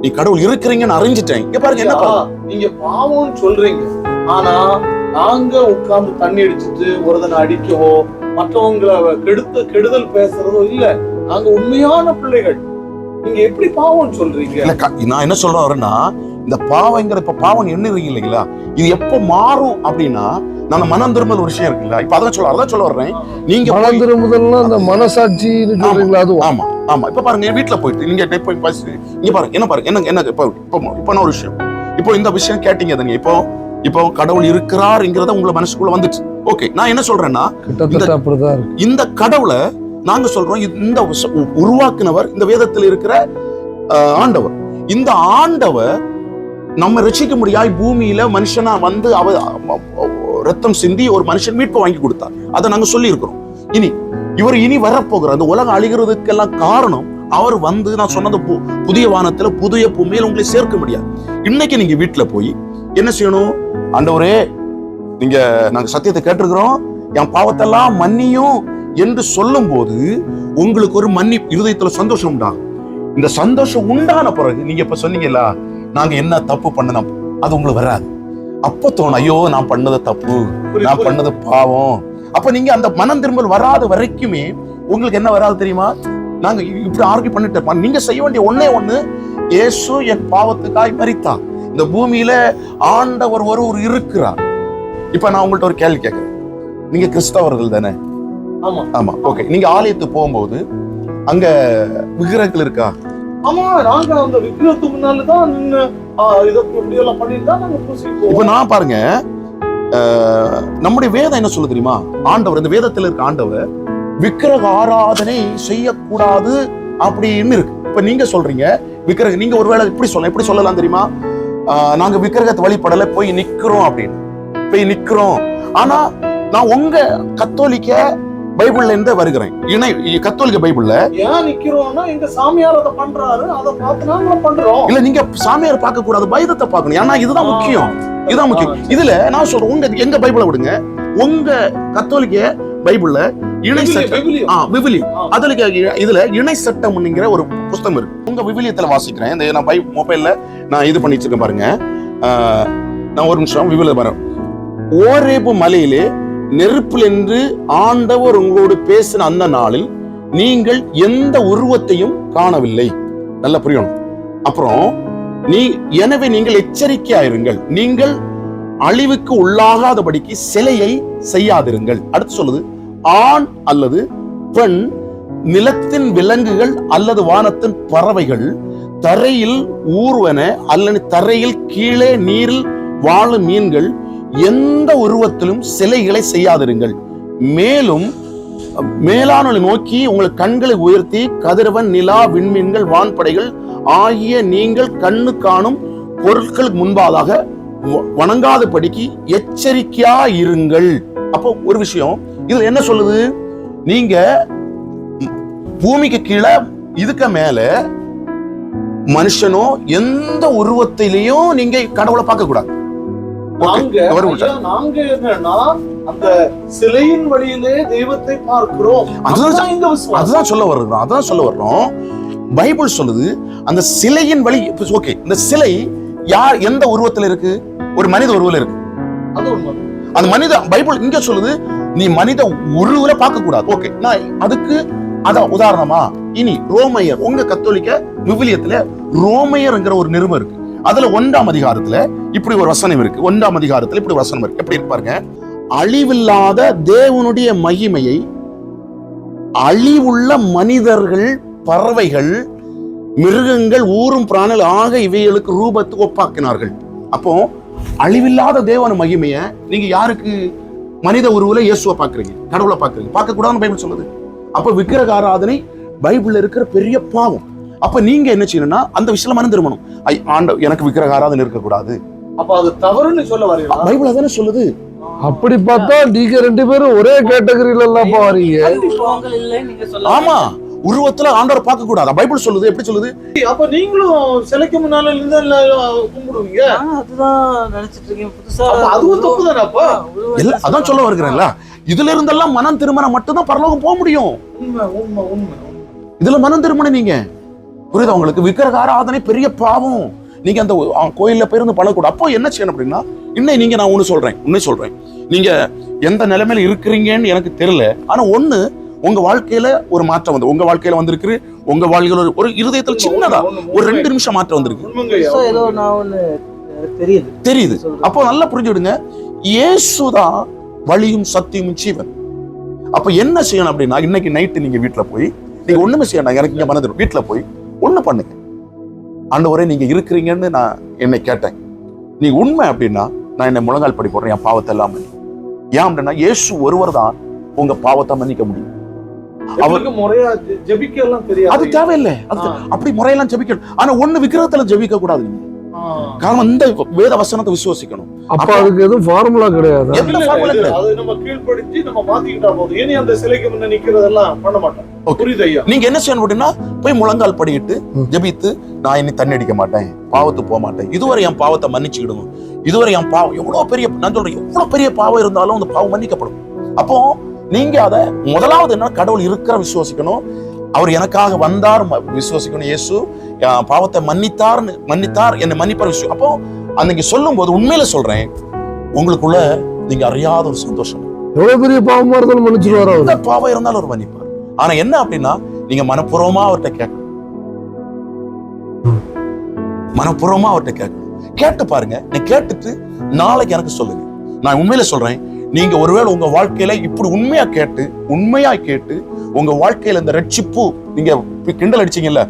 நீ கடவுள் இருக்கிறீங்கன்னு அறிஞ்சிட்டேன். இங்க பாருங்க என்ன நீங்க பாவம்னு சொல்றீங்க. ஆனா நாங்க உட்கார்ந்து தண்ணி அடிச்சுட்டு ஒருதனை அடிக்கவோ மற்றவங்களை கெடுதல் பேசுறதோ இல்ல. நாங்க உண்மையான பிள்ளைகள். நீங்க எப்படி பாவம்னு சொல்றீங்க? நான் என்ன சொல்றேன் வரேன்னா, இந்த பாவங்கிற இப்ப பாவம் எண்ணுறீங்க இல்லைங்களா, இது எப்ப மாறும் அப்படின்னா, நான் மனம் திரும்புதல் ஒரு விஷயம் இருக்குல்ல, இப்ப அதான் சொல்ல வர்றேன். நீங்க மனம் திரும்புதல்னா அந்த மனசாட்சி சொல்றீங்களா? அது ஆமா ஆமா. இப்ப பாருங்க, வீட்டுல போயிட்டு நீங்க போய் பேசி இங்க பாருங்க என்ன பாருங்க என்ன இப்ப நான் ஒரு விஷயம், இப்போ இந்த விஷயம் கேட்டீங்க தானே, இப்போ கடவுள் இருக்கிறார்ங்கிறத உங்களை மனசுக்குள்ள வந்துச்சு. ஓகே, நான் என்ன சொல்றேன்னா, இந்த கடவுளை நாங்க சொல்றோம், இந்த உருவாக்குனவர் இந்த வேதத்தில் இருக்கிற ஆண்டவர். இந்த ஆண்டவர் நம்ம ரட்சிக்க முடியாய் பூமியில மனுஷனா வந்து ரத்தம் சிந்தி ஒரு மனுஷன் மீட்பை வாங்கி கொடுத்தார். அதை நாங்க சொல்லி இருக்கிறோம். இனி வரப்போகிற அந்த உலகம் அழிகிறதுக்கெல்லாம் காரணம் அவர் வந்து நான் சொன்னது புதிய வானத்துல புதிய பூமியில் உங்களை சேர்க்க முடியாது. இன்னைக்கு நீங்க வீட்டுல போய் என்ன செய்யணும்? ஆண்டவரே, நீங்க நாங்க சத்தியத்தை கேட்டிருக்கிறோம், என் பாவத்தெல்லாம் மன்னியும் என்று சொல்லும் போது உங்களுக்கு ஒரு இருதயத்துல சந்தோஷம் உண்டாகும். இந்த சந்தோஷம் உண்டான பிறகு நீங்க இப்ப சொன்னீங்கல்ல, நாங்க என்ன தப்பு பண்ணணும், அது உங்களுக்கு வராது. அப்ப தோணும், ஐயோ நான் பண்ணது தப்பு, நான் பண்ணது பாவம். அப்ப நீங்க அந்த மனம் திரும்பல் வராத வரைக்குமே உங்களுக்கு என்ன வராது தெரியுமா? நாங்க இப்படி ஆர்கியூ பண்ணிட்டு நீங்க செய்ய வேண்டிய ஒண்ணு, இயேசு என் பாவத்துக்காய் மரித்தார். இந்த பூமியில ஆண்டவர் ஒருவர் இருக்கிறார். இப்ப நான் உங்கள்ட்ட ஒரு கேள்வி கேட்கிறேன். நீங்க கிறிஸ்தவர்கள் தானே? ஆமா. ஓகே. நீங்க ஆலயத்துக்கு போகும்போது அங்க விக்கிரகங்கள் இருக்கா? ஆமா, நாங்க அந்த விக்கிரகத்துக்கு முன்னாலதான் இதெல்லாம் பண்ணிட்டு தான் நாங்க பூசிப்போம். இப்ப நான் பாருங்க, நம்முடைய வேதம் என்ன சொல்ல தெரியுமா? ஆண்டவர், இந்த வேதத்துல இருக்க ஆண்டவர் விக்கிரக ஆராதனை செய்யக்கூடாது அப்படின்னு இருக்கு. இப்ப நீங்க சொல்றீங்க விக்கிரக, நீங்க ஒருவேளை இப்படி சொல்லலாம் தெரியுமா? நாங்க விக்கிரகத்தை வழிபடல, போய் நிக்கிறோம் அப்படின்னு போய் நிக்கிறோம். ஆனா நான் உங்க கத்தோலிக்க பைபிள்ல இருந்து வருகிறேன். கத்தோலிக்க பைபிள்ல ஏன் நிக்கிறோம்னா எங்க சாமியார் அதை பண்றாரு, அதை பார்த்து நாங்க பண்றோம். இல்ல, நீங்க சாமியார் பார்க்க கூடாது, பைதத்தை பார்க்கணும். ஏன்னா இதுதான் முக்கியம். இதுல நான் சொல்றேன், எங்க பைபிளை விடுங்க, உங்க கத்தோலிக்க பைபிள்ல இணை சட்டம், இதுல இணை சட்டம்ங்கிற ஒரு புத்தகம் இருக்கு. உங்க விவிலியத்துல வாசிக்கிறேன். இந்த நான் மொபைல்ல நான் இது பண்ணி வச்சிருக்கேன் பாருங்க. நான் ஒரு நிமிஷம் விவிலியம் வரேன். ஓரேபு மலையிலே நெருப்பில் என்று ஆண்டவர் உங்களோடு பேசின அந்த நாளில் நீங்கள் எந்த உருவத்தையும் காணவில்லை. நல்லா புரியணும். அப்புறம் எனவே நீங்கள் எச்சரிக்கையாயிருங்கள், நீங்கள் அழிவுக்கு உள்ளாகாதபடிக்கு சிலையை செய்யாதிருங்கள். அடுத்து சொல்லுது, ஆண் அல்லது பெண், நிலத்தின் விலங்குகள் அல்லது வானத்தின் பறவைகள், தரையில் ஊர்வன அல்லது தரையில் கீழே நீரில் வாழும் மீன்கள், எந்த உருவத்திலும் சிலைகளை செய்யாதிருங்கள். மேலும் மேலானவர்களை நோக்கி உங்கள் கண்களை உயர்த்தி கதிரவன், நிலா, விண்மீன்கள், வான்படைகள் ஆகிய நீங்கள் கண்ணு காணும் பொருட்களுக்கு முன்பாக வணங்காதபடிக்கு எச்சரிக்கையா இருங்கள். அப்போ ஒரு விஷயம் இதுல என்ன சொல்லுது? நீங்க பூமிக்கு கீழே இதுக்கு மேல மனுஷனோ எந்த உருவத்திலையும் நீங்க கடவுளை பார்க்க கூடாது. நாங்க என்னன்னா அந்த சிலையின் வழியிலே தெய்வத்தை பார்க்கிறோம். அதுதான் சொல்ல வர்றோம். பைபிள் சொல்லுது அந்த சிலையின் வழி. ஓகே, இந்த சிலை யார் எந்த உருவத்துல இருக்கு? ஒரு மனித உருவத்துல இருக்கு. அந்த மனித பைபிள் இங்க சொல்லுது நீ மனித உருவல பார்க்க கூடாது. ஓகே, நான் அதுக்கு அதான் உதாரணமா இனி ரோமையர், உங்க கத்தோலிக்க விவிலியத்துல ரோமையர்ங்கிற ஒரு நிருபம் இருக்கு. அதுல 1ஆம் அதிகாரத்துல இப்படி ஒரு வசனம் இருக்கு. 1ஆம் அதிகாரத்துல இப்படி வசனம் இருக்கு. எப்படி இருப்பாருங்க? அழிவில்லாத தேவனுடைய மகிமையை அழிவுள்ள மனிதர்கள், பறவைகள், மிருகங்கள், ஊரும் பிராணிகள் ஆக இவைகளுக்கு ரூபத்துக்கு ஒப்பாக்கினார்கள். அப்போ அழிவில்லாத தேவன மகிமைய நீங்க யாருக்கு? மனித உருவுல இயேசுவை பாக்குறீங்க, கடவுளை பாக்குறீங்க. பார்க்க கூடாதுன்னு பைபிள் சொல்லுது. அப்ப விக்கிரக ஆராதனை பைபிள்ல இருக்கிற பெரிய பாவம். அப்ப நீங்க என்ன செய்யணும்னா அந்த விஷயத்துல மனம் திரும்பணும். எனக்கு விக்கிரக ஆராதனை இருக்கக்கூடாது. அப்ப அது தவறுன்னு சொல்ல வரீங்களா? பைபிள் அதானே சொல்லுது. அப்படி பார்த்தா நீங்க 2 பேரும் ஒரே கேட்டகரியில எல்லாம் வரீங்க. ஆமா, உருவத்துல ஆண்டவர் பார்க்க கூடாது பைபிள் சொல்லுது. எப்படி சொல்லுது? அப்ப நீங்களும் சிலைக்கு முன்னால இருந்து கும்பிடுவீங்க? அதுதான் நினைச்சிட்டு இருக்கீங்க புதுசா. அதுவும் தப்பு தானே? அப்ப அதான் சொல்ல வருகிறேன்ல, இதுல இருந்தெல்லாம் மனம் திருமணம் மட்டும்தான் பரலோகம் போக முடியும். இதுல மனம் திருமணம் நீங்க புரியுதா உங்களுக்கு? விக்கிரக ஆராதனை பெரிய பாவம். நீங்க அந்த கோயில்ல போயிருந்து பண்ணக்கூடாது. அப்போ என்ன செய்யணும் அப்படின்னா, இன்னும் நீங்க நான் உன்னை சொல்றேன், நீங்க எந்த நிலைமையில இருக்கிறீங்கன்னு எனக்கு தெரியல. ஆனா ஒண்ணு, உங்க வாழ்க்கையில ஒரு மாற்றம் வந்து உங்க வாழ்க்கையில வந்திருக்கு. உங்க வாழ்க்கையில ஒரு இருதயத்துல சின்னதா ஒரு 2 நிமிஷம் மாற்றம் வந்திருக்கு. தெரியுது. அப்போ நல்லா புரிஞ்சுடுங்க, இயேசுதான் வழியும் சத்தியமும் ஜீவன். அப்ப என்ன செய்யணும் அப்படின்னா, இன்னைக்கு நைட்டு நீங்க வீட்டுல போய் நீங்க ஒண்ணுமே செய்யணும். எனக்கு இங்க மனதில் வீட்டுல போய் ஒண்ணு பண்ணுங்க. ஆண்டவரே நீங்க இருக்கிறீங்கன்னு நான் என்னை கேட்டேன். நீ உண்மை அப்படின்னா நான் என்னை முழங்கால் படி போடுறேன், என் பாவத்தை எல்லாம் மன்னி. ஏன் அப்படின்னா இயேசு ஒருவர் தான் உங்க பாவத்தை மன்னிக்க முடியும். அவருக்கு முறையா ஜெபிக்க எல்லாம் தெரியாது. அது தேவையில்லை. அப்படி முறையெல்லாம் ஜெபிக்கணும். ஆனா ஒண்ணு விக்கிரகத்துல ஜெபிக்க கூடாது. நீங்க காரணம் இந்த வேத வசனத்தை விசுவாசிக்கணும். அப்ப அதுக்கு எதுவும் ஃபார்முலா கிடையாது. எந்த formula கிடையாது. அது நம்ம கீழ்ப்படுத்தி நம்ம மாத்திக்கிட்டா போதும். இனி அந்த சிலைக்கு முன்ன நிக்கிறதெல்லாம் பண்ண மாட்டோம். புரியுது ஐயா? நீங்க என்ன செய்யணும் அப்படின்னா, போய் முழங்கால் படியிட்டு ஜெபித்து, நான் இனி தண்ணி அடிக்க மாட்டேன், பாவத்துக்கு போக மாட்டேன், இதுவரை என் பாவத்தை மன்னிச்சுக்கிடுங்க, இதுவரை என் பாவம் எவ்வளவு பெரிய, நான் சொல்றேன் எவ்வளவு பெரிய பாவம் இருந்தாலும் அந்த பாவம் மன்னிக்கப்படும். அப்போ நீங்க அதை முதலாவது என்ன, கடவுள் இருக்கிற விசுவாசிக்கணும், அவர் எனக்காக வந்தார் விசுவாசிக்கணும், இயேசு பாவத்தை மன்னித்தார் என்னை மன்னிப்பார் விஷயம். அப்போ அன்னைக்கு சொல்லும் போது உண்மையில சொல்றேன், உங்களுக்குள்ள நீங்க அறியாத ஒரு சந்தோஷம். எவ்வளவு பெரிய பாவமா இருந்தாலும் மன்னிச்சிருவாரு. எந்த பாவம் இருந்தாலும் அவர் மன்னிப்பார். ஆனா என்ன அப்படின்னா, நீங்க மனப்பூர்வமா அவர்கிட்ட கேட்கணும், மனப்பூர்வமா அவர்கிட்ட கேட்கணும். கேட்டு பாருங்க. நீ கேட்டுட்டு நாளைக்கு எனக்கு சொல்லுங்க. நான் உண்மையில சொல்றேன், நீங்க ஒருவேளை உங்க வாழ்க்கையில இப்படி உண்மையா கேட்டு உங்க வாழ்க்கையில இந்த ரட்சிப்பு, நீங்க கிண்டல் அடிச்சீங்கல்ல,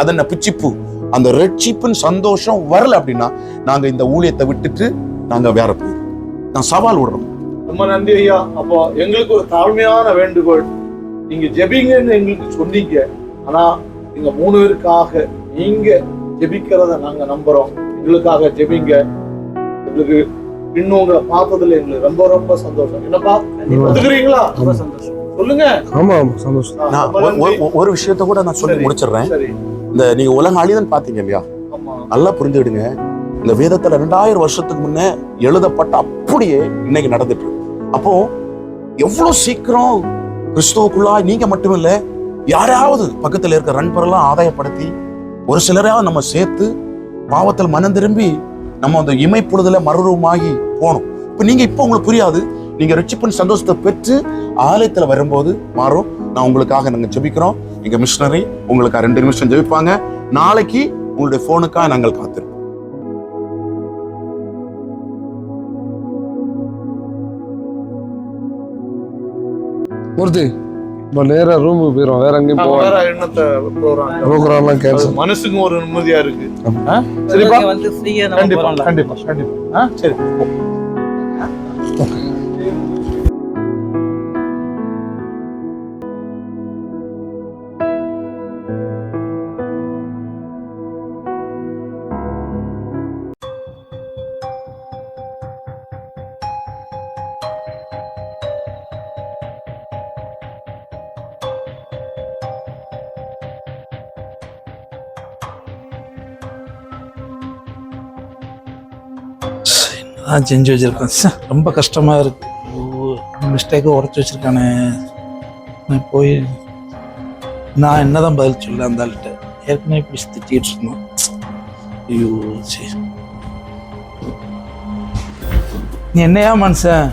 அதென்ன பிச்சிப்பு, அந்த ரட்சிப்பின் சந்தோஷம் வரல அப்படின்னா, நாங்க இந்த ஊழியத்தை விட்டுட்டு நாங்க வேற போயிடும். நான் சவால் விடுறோம். ரொம்ப நன்றி ஐயா. அப்போ எங்களுக்கு ஒரு தாழ்மையான வேண்டுகோள், நீங்க ஜெபிங்கன்னு எங்களுக்கு சொன்னீங்க. ஆனா நீங்க 3 பேருக்காக நீங்க ஜெபிக்கிறத நாங்க நம்புறோம். எங்களுக்காக ஜெபிங்க. எங்களுக்கு இன்னும் உங்களை பார்த்ததுல எங்களுக்கு ரொம்ப ரொம்ப சந்தோஷம். என்னப்பா ஒத்துக்கிறீங்களா? ரொம்ப சந்தோஷம். சொல்லுங்க. ஆமா சந்தோஷம். ஒரு விஷயத்த கூட நான் சொல்லி முடிச்சிடுறேன். இந்த நீங்க உலக அழிதன் பாத்தீங்க இல்லையா, நல்லா புரிஞ்சுக்கிடுங்க. இந்த வேதத்துல 2000 வருஷத்துக்கு முன்னே எழுதப்பட்ட அப்படியே இன்னைக்கு நடந்துட்டு இருக்கு. அப்போ எவ்வளவு சீக்கிரம் கிறிஸ்துவுக்குள்ளா நீங்க மட்டும் இல்ல, யாராவது பக்கத்துல இருக்க நண்பரெல்லாம் ஆதாயப்படுத்தி ஒரு சிலராவது நம்ம சேர்த்து பாவத்தில் மனம் திரும்பி நம்ம அந்த இமைப்பொழுதுல மறுரூபமாகி போகணும். இப்ப நீங்க இப்ப உங்களுக்கு புரியாது, நீங்க ரட்சிப்பின் சந்தோஷத்தை பெற்று ஆலயத்துல வரும்போது மாறும். நான் உங்களுக்காக நாங்க ஜெபிக்கிறோம். எங்க மிஷனரி உங்களுக்கு 2 நிமிஷம் ஜெபிப்பாங்க. நாளைக்கு உங்களுடைய போனுக்காக நாங்கள் காத்திருக்கோம். மூர்த்தி, நம்ம நேரா ரூமுக்கு போயிடும், வேற எங்கேயும் போவோம். ப்ரோக்ராம்லாம் கேன்சல். மனசுக்கும் ஒரு நிம்மதியா இருக்கு. சரிப்பா, வந்து ஃப்ரீயா நம்ம போறோம்ல. கண்டிப்பா. சரி. செஞ்சு வச்சிருக்கேன். ரொம்ப கஷ்டமா இருக்கு. மிஸ்டேக்கை உடச்சி வச்சிருக்கானே. நான் போய் நான் என்னதான் பதில் சொல்ல அந்த ஆள்கிட்ட. ஏற்கனவே இப்படி திட்டிட்டு இருந்தோம். ஐயோ சரி, நீ என்னையா மனுஷன்,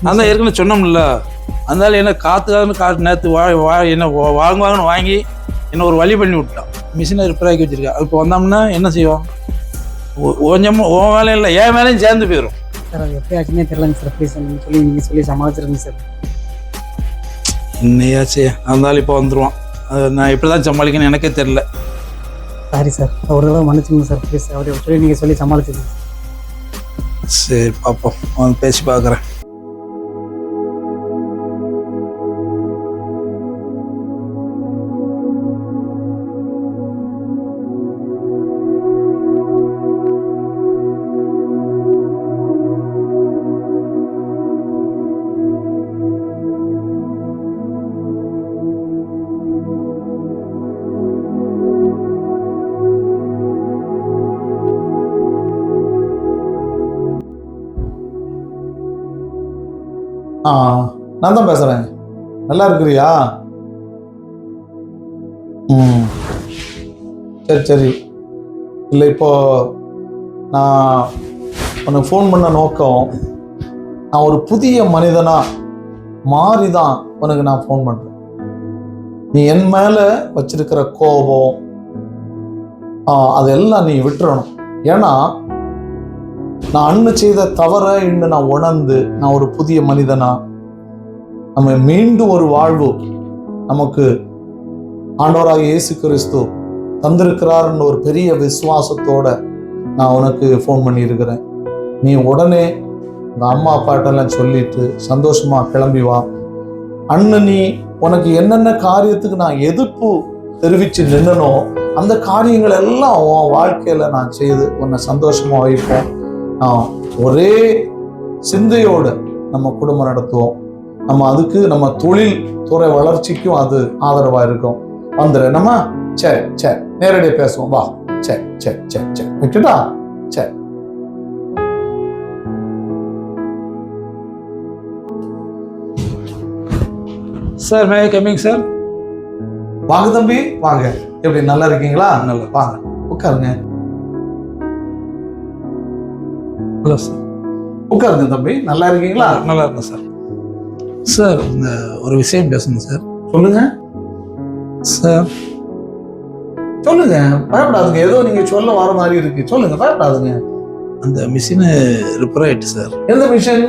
நான் தான் ஏற்கனவே சொன்னோம்ல. அந்த ஆள் என்ன காத்துக்காதுன்னு நேற்று என்ன வாங்குவாங்கன்னு வாங்கி என்ன ஒரு வழி பண்ணி விட்டான். மிஷினை ரிப்பேர் ஆக்கி வச்சிருக்கேன். இப்போ வந்தோம்னா என்ன செய்வோம்? கொஞ்சமும் உன் வேலையும் இல்லை, என் வேலையும் சேர்ந்து போயிடும். சார் அது எப்பயாச்சுமே தெரியலங்க சார். ப்ளீஸ் நீங்கள் சொல்லி சமாளிச்சிருங்க சார். இன்னையாச்சு இருந்தாலும் இப்போ வந்துடுவான். நான் இப்படி தான் சமாளிக்கணும்னு எனக்கே தெரில. சாரி சார், ஒரு தடவை மன்னிச்சுங்க சார் ப்ளீஸ். அவரை சொல்லி நீங்கள் சொல்லி சமாளிச்சிருங்க. சரி பார்ப்போம், வந்து பேசி பார்க்குறேன். நான் தான் பேசுறேன். நல்லா இருக்கிறியா? சரி. இல்லை, இப்போ நான் உனக்கு ஃபோன் பண்ண நோக்கம், நான் ஒரு புதிய மனிதனா மாறி தான் உனக்கு நான் ஃபோன் பண்றேன். நீ என் மேல வச்சிருக்கிற கோபம் அதெல்லாம் நீ விட்டுறணும். ஏன்னா நான் அன்னு செய்த தவற இன்னும் நான் உணர்ந்து நான் ஒரு புதிய மனிதனா, நம்ம மீண்டும் ஒரு வாழ்வு நமக்கு ஆண்டவராக இயேசு கிறிஸ்து தந்திருக்கிறார்னு ஒரு பெரிய விசுவாசத்தோட நான் உனக்கு ஃபோன் பண்ணியிருக்கிறேன். நீ உடனே உங்கள் அம்மா அப்பாட்டெல்லாம் சொல்லிட்டு சந்தோஷமா கிளம்பி வா. அண்ணன், நீ உனக்கு என்னென்ன காரியத்துக்கு நான் எதிர்ப்பு தெரிவித்து நின்னனோ அந்த காரியங்கள் எல்லாம் உன் வாழ்க்கையில நான் செய்து உன்னை சந்தோஷமா வைப்போம். நான் ஒரே சிந்தையோடு நம்ம குடும்பம் நடத்துவோம். நம்ம அதுக்கு நம்ம தொழில் துறை வளர்ச்சிக்கும் அது ஆதரவா இருக்கும். வந்துரு நம்ம சரி சரி நேரடியாக பேசுவோம் வா. சரி சரி சரி சரி வைக்கட்டா? சரி. Sir may coming sir. வாங்க தம்பி வாங்க. எப்படி நல்லா இருக்கீங்களா? நல்லா வாங்க உட்காருங்க. Hello sir. உட்காருங்க தம்பி. நல்லா இருக்கீங்களா? நல்லா இருக்கும் சார். சார் இந்த ஒரு விஷயம் பேசணும் சார். சொல்லுங்க சார். சொல்லுங்க, பயப்படாதுங்க. ஏதோ நீங்க சொல்ல வர மாதிரி இருக்கு. சொல்லுங்க, பயப்படாதுங்க. அந்த மிஷினு ரிப்பேர் ஆயிட்டு சார். எந்த மிஷின்?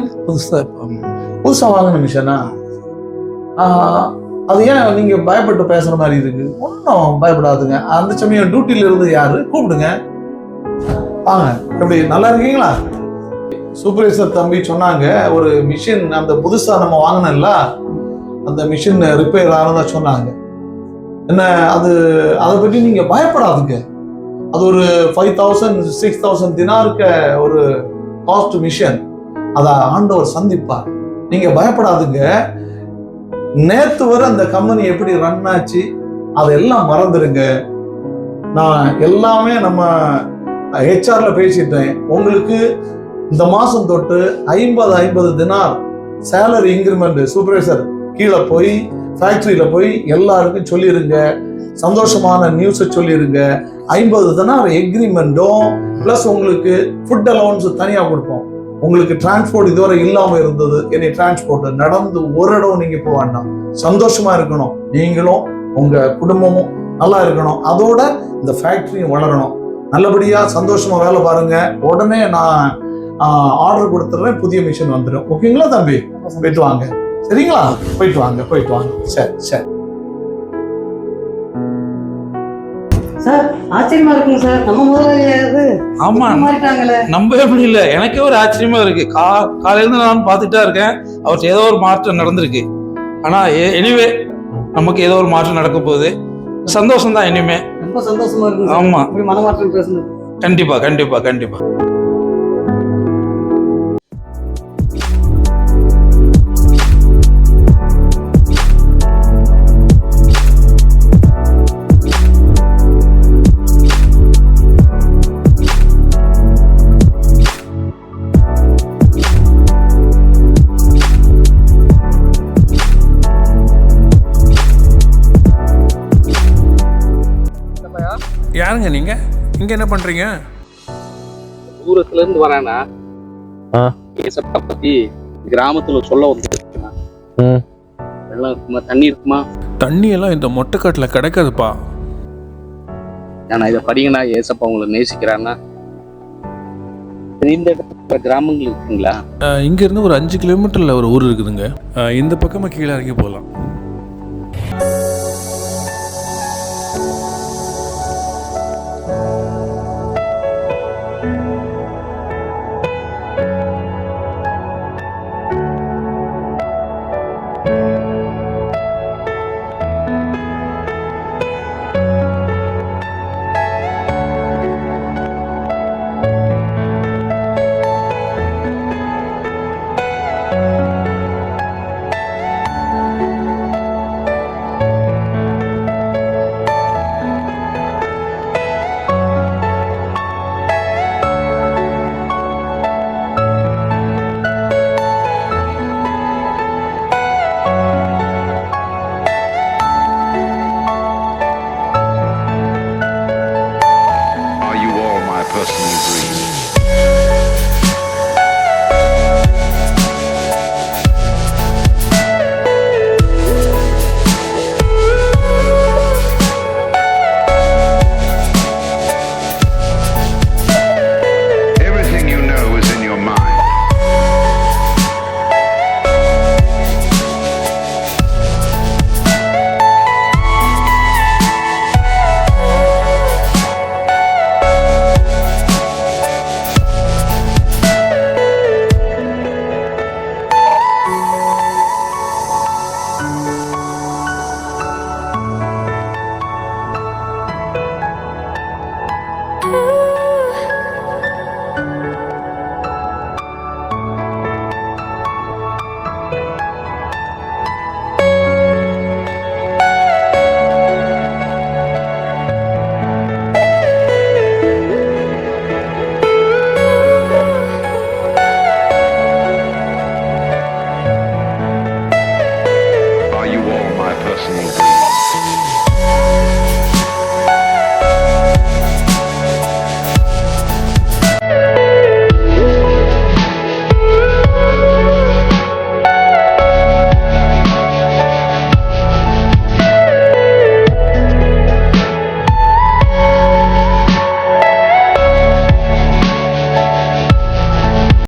புதுசா வாங்கின மிஷினா? அது ஏன் நீங்க பயப்பட்டு பேசுற மாதிரி இருக்கு? ஒன்றும் பயப்படாதுங்க. அந்த சமயம் டியூட்டில இருந்து யாரு கூப்பிடுங்க. வாங்க. எப்படி நல்லா இருக்கீங்களா? சூப்பர்வைசர் தம்பி சொன்னாங்க ஒரு மிஷின் அந்த புதுசா நம்ம வாங்கினோம்ல அந்த மிஷின் ரிப்பேர் ஆனதா சொன்னாங்க. என்ன அது அதை பற்றி நீங்க பயப்படாதுங்க. அது ஒரு 5,000 6,000 தினாருக்கு ஒரு காஸ்ட் மிஷின். அதை ஆண்டவர் சந்திப்பார். நீங்க பயப்படாதுங்க. நேத்து வரை அந்த கம்பெனி எப்படி ரன் ஆச்சு அதெல்லாம் மறந்துடுங்க. நான் எல்லாமே நம்ம ஹெச்ஆர்ல பேசிட்டேன். உங்களுக்கு இந்த மாசம் தொட்டு 50 தினார் சேலரி இன்க்ரிமெண்ட் சூப்பர்வைசர் கீழே போய் ஃபேக்டரியில போய் எல்லாருக்கும் சொல்லிருங்க. சந்தோஷமான நியூஸை சொல்லிருங்க. 50 தினார் எக்ரிமெண்ட்டும் பிளஸ் உங்களுக்கு ஃபுட் அலவன்ஸ் தனியா கொடுப்போம். உங்களுக்கு டிரான்ஸ்போர்ட் இதுவரை இல்லாம இருந்தது. என்னை டிரான்ஸ்போர்ட் நடந்து ஒரு இடம் நீங்க போக வேண்டாம். சந்தோஷமா இருக்கணும். நீங்களும் உங்க குடும்பமும் நல்லா இருக்கணும். அதோட இந்த ஃபேக்டரியும் வளரணும். நல்லபடியா சந்தோஷமா வேலை பாருங்க. உடனே நான் ஆர்டர் கொடுத்துட்றேன். புதிய மிஷின் வந்துடும். ஓகேங்களா தம்பி? போயிட்டு வாங்க. சரிங்களா? போயிட்டு வாங்க போயிட்டு வாங்க. சரி சரி சார். ஆச்சரியமா இருக்குங்க சார். நம்ம முதலாளியாவது ஆமா மாறிட்டாங்களே. நம்பவே முடியல. எனக்கே ஒரு ஆச்சரியமா இருக்கு. காலையில நான் பார்த்துட்டா இருக்கேன். அவர்கிட்ட ஏதோ ஒரு மாற்றம் நடந்திருக்கு. ஆனா எனிவே நமக்கு ஏதோ ஒரு மாற்றம் நடக்க போகுது. சந்தோஷம் தான் இனிமே. ரொம்ப சந்தோஷமா இருக்கு. ஆமா, இப்படி மனமாற்றம் பேசுனது. கண்டிப்பா கண்டிப்பா கண்டிப்பா. யாருங்க நீங்க? இங்க என்ன பண்றீங்க? தூரத்துல இருந்து வரானா ஏசப்பா பத்தி கிராமத்துல சொல்ல வந்துருக்கா. வெள்ளம் இருக்குமா? தண்ணி இருக்குமா? தண்ணி எல்லாம் இந்த மொட்டைக்காட்டுல கிடைக்காதுப்பா. ஏன்னா இதை படிங்கண்ணா. ஏசப்பா உங்களை நேசிக்கிறான்னா. இந்த இடத்துல கிராமங்கள் இருக்குங்களா? இங்க இருந்து ஒரு 5 கிலோமீட்டர்ல ஒரு ஊர் இருக்குதுங்க. இந்த பக்கமா கீழே இறங்கி போகலாம். listening to